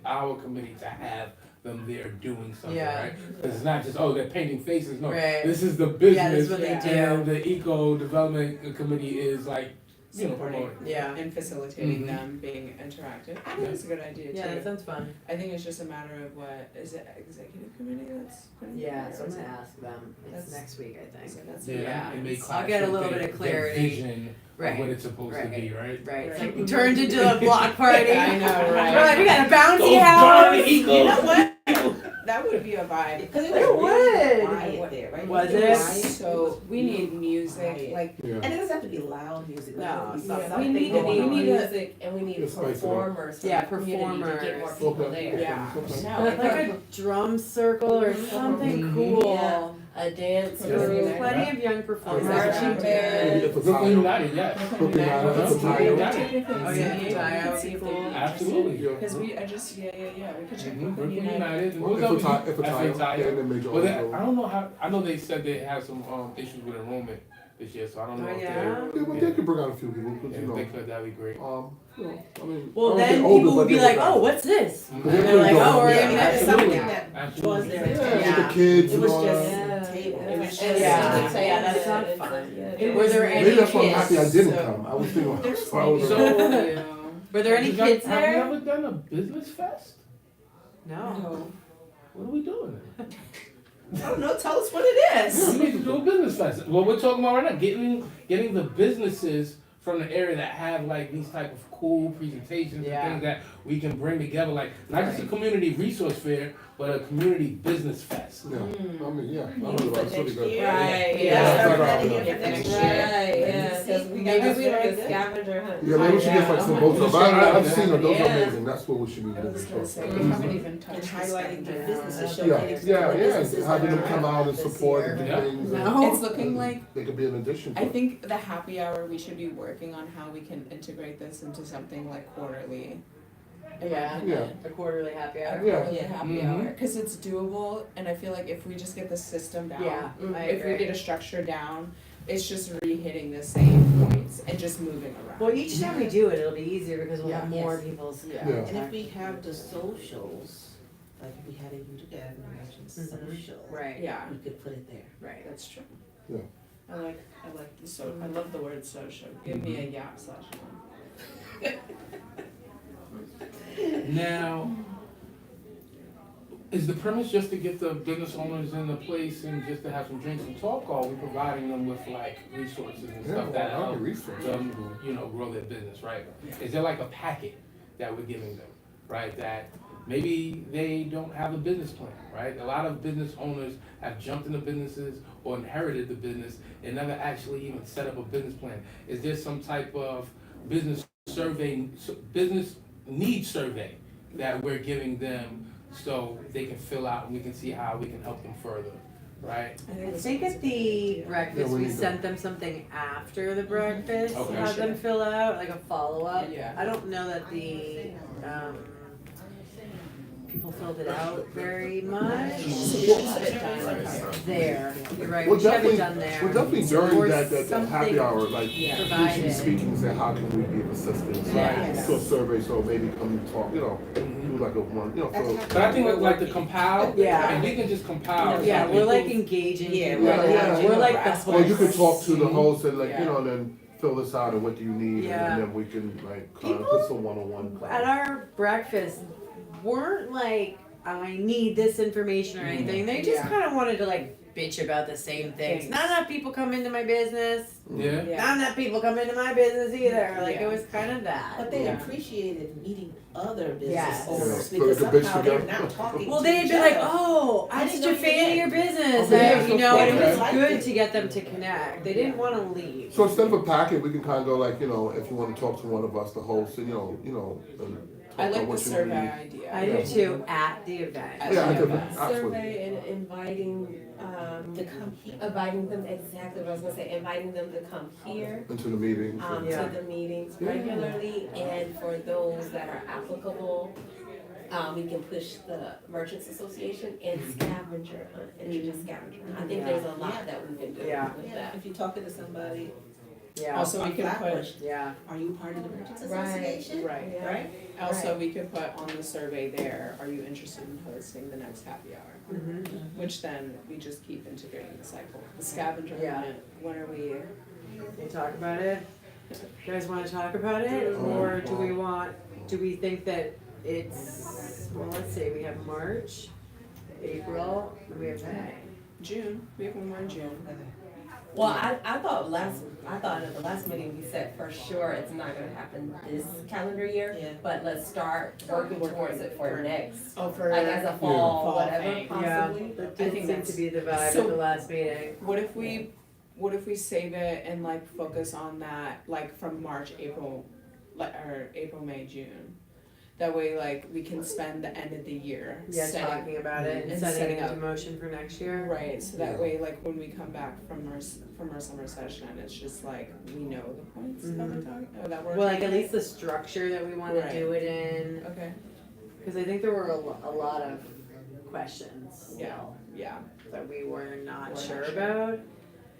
to have them there doing something, Yeah. right? Because it's not just, oh, they're painting faces, no. Right. This is the Yeah, business, that's what they and do. the eco development committee is like, you know, Supporting. promoting. Yeah. And facilitating Mhm. them being interactive. I think it's a good idea too. Yeah, that sounds fun. I think it's just a matter of what, is it executive committee that's putting it Yeah, together, so or I'm is gonna it- ask them. It's That's- next week, I so think. that's- Yeah. And they I'll get a little clash bit of with their clarity. vision of Right. what it's supposed to be, right? Right. It's Right. like turned into a block party. I know, right? Right, we got a bouncy Those house. darn eco- You know what? That would be a vibe. Because it It was really would. quiet there, right? Was Really it? quiet. So we need music, Quiet. like, Yeah. And it doesn't have to be loud music. No, it can be it's not- something We need going on. music and we need Just spice it up. performers for Yeah, the community to get more performers. people Okay. there. yeah. Okay. No, I Like think a drum circle or something Mhm. cool. Yeah. A dance Put There's it in group. there. plenty of young performers. marching out band. there. Maybe if it's Brooklyn high. United, yes. Brooklyn United, Uh-huh. if it's high. Brooklyn Oh, United. yeah, Taya would see be if they'd cool. interested. Absolutely. Yeah. Because we could check Mhm. Brooklyn Brooklyn United. United. And Well, who's if up it's high, with if it's FA high, Tire? then the major Well, I auditorium. don't know how. I know they said they had some issues with enrollment this year, so I don't know Oh, if yeah? Yeah, but they could bring out a few people, because, they. you If know, they could, that'd be great. you know, I mean. I Well, don't then think older, people would but be they like, would oh, like- what's this? They're And they're like, doing oh, we're it. gonna That's get something Absolutely. that Absolutely. was there. Yeah, Yeah. with the kids It and was all just that. table. It was just just- Yeah. so yeah, That's not it's- fun. yeah. Were there any Maybe that's why I'm happy I kids? didn't So- come. I was thinking, There's why was So- I? Were there any Have you kids Have there? you ever done a business fest? No. What are we doing? I don't know, tell us what it is. We need to do a business fest. What we're talking about right now, getting the businesses from the area that have like these type of cool presentations Yeah. and things that we can bring together, like not just a community resource fair, but a community business fest. Yeah, I mean, yeah, I Maybe heard for about it. It's really next good. year. Right, Yeah, yeah. Start yeah. planning it Yeah. for next Right, year. yeah, because we Maybe got, we like a good. scavenger hunt. Yeah, maybe we should get like some votes up. I've seen her, those are Yeah. amazing, that's what we should be I was doing. gonna say, So. we haven't even And touched highlighting the this businesses, Yeah, showcasing yeah, the yeah, businesses having that them are come out and this support year. and Yeah. things. No. It's looking like, They could be an addition to I it. think the happy hour, we should be working on how we can integrate this into something like quarterly. in my Yeah. opinion. A quarterly happy A hour. Yeah. quarterly happy Mhm. hour, cause it's doable, and I feel like if we just get the system down. Yeah, I If we agree. get a structure down, it's just re-hitting the same points and just moving around. Well, each time we do it, it'll be easier because we'll have Yeah. more Yes. people's. Yeah. And if we have the socials, like if we had a youth gathering, social, Right. Yeah, we could put it there. Right. that's true. Yeah. I like the I love the word social. Give me a yap session. Now, is the premise just to get the business owners in the place and just to have some drinks and talk, or are we providing them with like resources and Yeah, stuff that well, help resources. them, you know, grow their business, right? Is there like a packet that we're giving them, right? That maybe they don't have a business plan, right? A lot of business owners have jumped into businesses or inherited the business and never actually even set up a business plan. Is there some type of business survey, business need survey that we're giving them so they can fill out and we can see how we can help them further right? I think at the breakfast, Yeah, we we need to- sent them something after the breakfast, Okay. had them fill out, like a follow-up. Yeah. I don't know that the, people filled it out very much. There, you're right, Well, we should have it definitely, done there. well, definitely Or during that happy something hour, like, usually provided. speaking, say, how can we be of assistance, right? Yes. To a survey, so maybe come talk, you know, do like a one, you know, so. But I think with like the compile, Yeah. and we can just compile. Yeah, something. we're like engaging. Yeah, people. We're like the host. Or you could talk to the host and like, Yeah. you know, and then fill this out and what do you need, Yeah. and then we can like, kind of People- put some one-on-one. At our breakfast, weren't like, I need this information or anything. They just Yeah. kind of wanted to like bitch about the same things. Things. Not enough people come into my business. Yeah. Yeah. Not enough people come into my business either. Like Yeah. it was kind of that. But they Yeah. appreciated meeting other Yes. business owners Yeah. because So the bitch somehow they're together. not talking Well, to they'd each be like, other. "Oh, I I'm didn't just a know you fan of did." your business," Okay, and, you know, and it okay. was good to get them to connect. They didn't want to leave. So instead of a packet, we can kind of go like, you know, if you want to talk to one of us, the host, and and talk I about like the what you survey need. idea. I do too at the event. Yeah, I do. Yeah. Absolutely. Survey and inviting, To come here. inviting them, exactly what I was gonna say, inviting them to come here, Into the meetings. Yeah. to the meetings Yeah. regularly, and for those that are applicable, we can push the Merchants Association and scavenger hunt, introduce scavenger hunt. I think Yeah. there's a lot that we can do Yeah. with Yeah, that. if you're talking to somebody, Yeah. Also, we can Flat put, question. Yeah. are you part of the Merchants Right. Association? right. Yeah. Right? Also, we could put on the survey there, are you interested in hosting the next happy hour? Mm-hmm. Which then we just keep integrating the cycle. The scavenger Yeah. hunt, when are we? You talk about it? You guys wanna talk about it, or do we think that it's, well, let's see, we have March, April, and we have May. June, we have one more in June. Well, I thought at the last meeting, we said for sure it's not gonna happen this calendar year, Yeah. but let's start working towards it for next, Oh, for. like as a fall, Fall whatever, thing. possibly. That I did think seem that's- to be the vibe so- at the last meeting. What if we save it and like focus on that, like from March, April, or April, May, June? That way, like, we can spend the end of the year Yeah, setting, talking about it and and setting setting it into up. motion for next year. right, so that Yeah. way, like, when we come back from our summer session, it's just like, we know the points that we're talking, or that we're. Well, like at talking least the structure that we wanna Right. do it in, about. Okay, cause I think there were a lot of questions yeah, still yeah, that we were not We're not sure sure. about.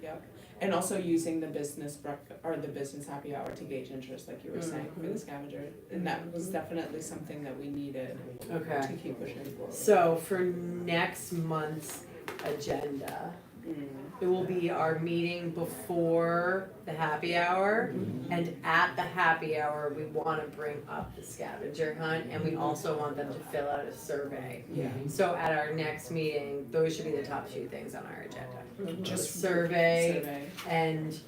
yep. And also using the business or the business happy hour to gauge interest, like you were saying, for the scavenger. And that was definitely something that we needed Okay. to keep pushing forward. So for next month's agenda, it will be our meeting before the happy hour. And at the happy hour, we wanna bring up the scavenger hunt and we also want them to fill out a survey. Yeah. So at our next meeting, those should be the top two things on our agenda. Just Survey and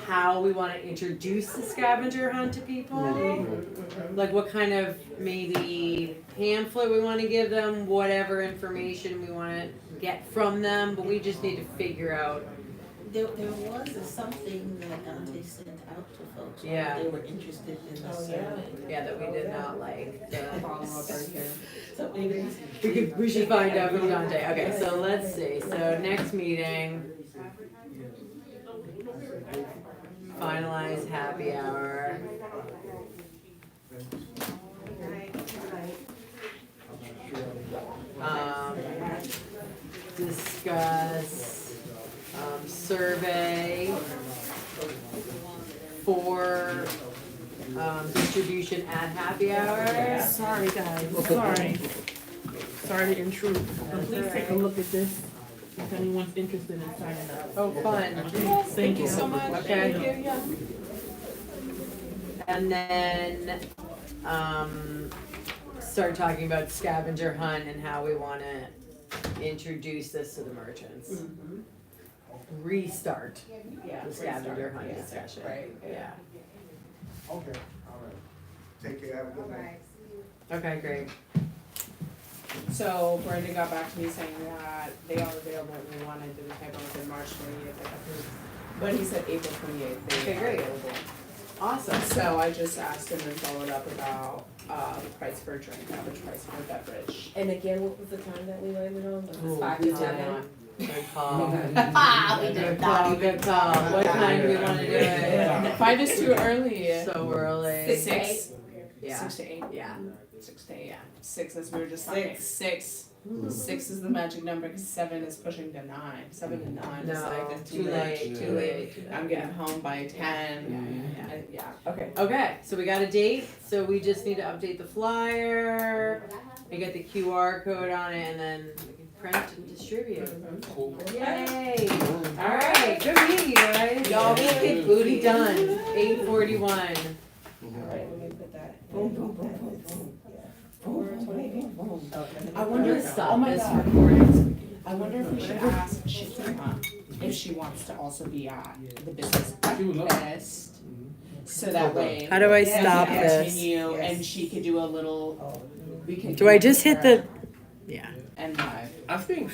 how we wanna introduce the scavenger hunt to people. Like what kind of maybe pamphlet we wanna give them, whatever information we wanna get from them, but we just need to figure out. There was something that Dante sent out to folks. whether Yeah. They were interested in the Oh, survey. Yeah, that we did not like the. follow up right here. So maybe. We should find out from Dante. Okay, so let's see. So next meeting. Finalize happy hour. Um, discuss, survey for, distribution at happy hour. Sorry, guys, sorry. Sorry to intrude, but please take a look at this if anyone's interested in signing up. Oh, fun. Thank you so much. Okay. Thank you, yeah. And then, start talking about scavenger hunt and how we wanna introduce this to the merchants. Restart Yeah. the scavenger hunt Yeah. discussion. Right. Yeah. Okay, all right. Take care, have a good night. Okay, great. So Brenda got back to me saying that they are available and we wanted to do the type of March 28th. But he said April 28th, they Okay, are great. available. Awesome. So I just asked him and followed up about, the price per drink, average price per beverage. And again, what was the time that we landed on? Was Ooh, it 5 we to did 7? not. Good call. We did Good call, good call. What time do we wanna do it? 5 is too early. So early. 6. Yeah. 6 to 8. Yeah. 6 to 8. 6 as we were just talking. 6. 6 is the magic number because 7 is pushing to 9. 7 to 9 is No, like it's too late, too late. I'm getting home by 10. Yeah. Okay, so we got a date, so we just need to update the flyer, and get the QR code on it, and then we can print and distribute. Cool. Yay! Alright, good meeting you guys. Y'all make it booty done, 8:41. Alright, let me put that. Boom, boom, boom, boom, boom. I wonder Let's stop oh my this God. recording. I wonder if we should ask Shakira if she wants to also be at the business She would love it. breakfast. So that way. How do I we can stop this? continue and she could do a little, we can. Do I just hit connect the, her yeah. And live. I think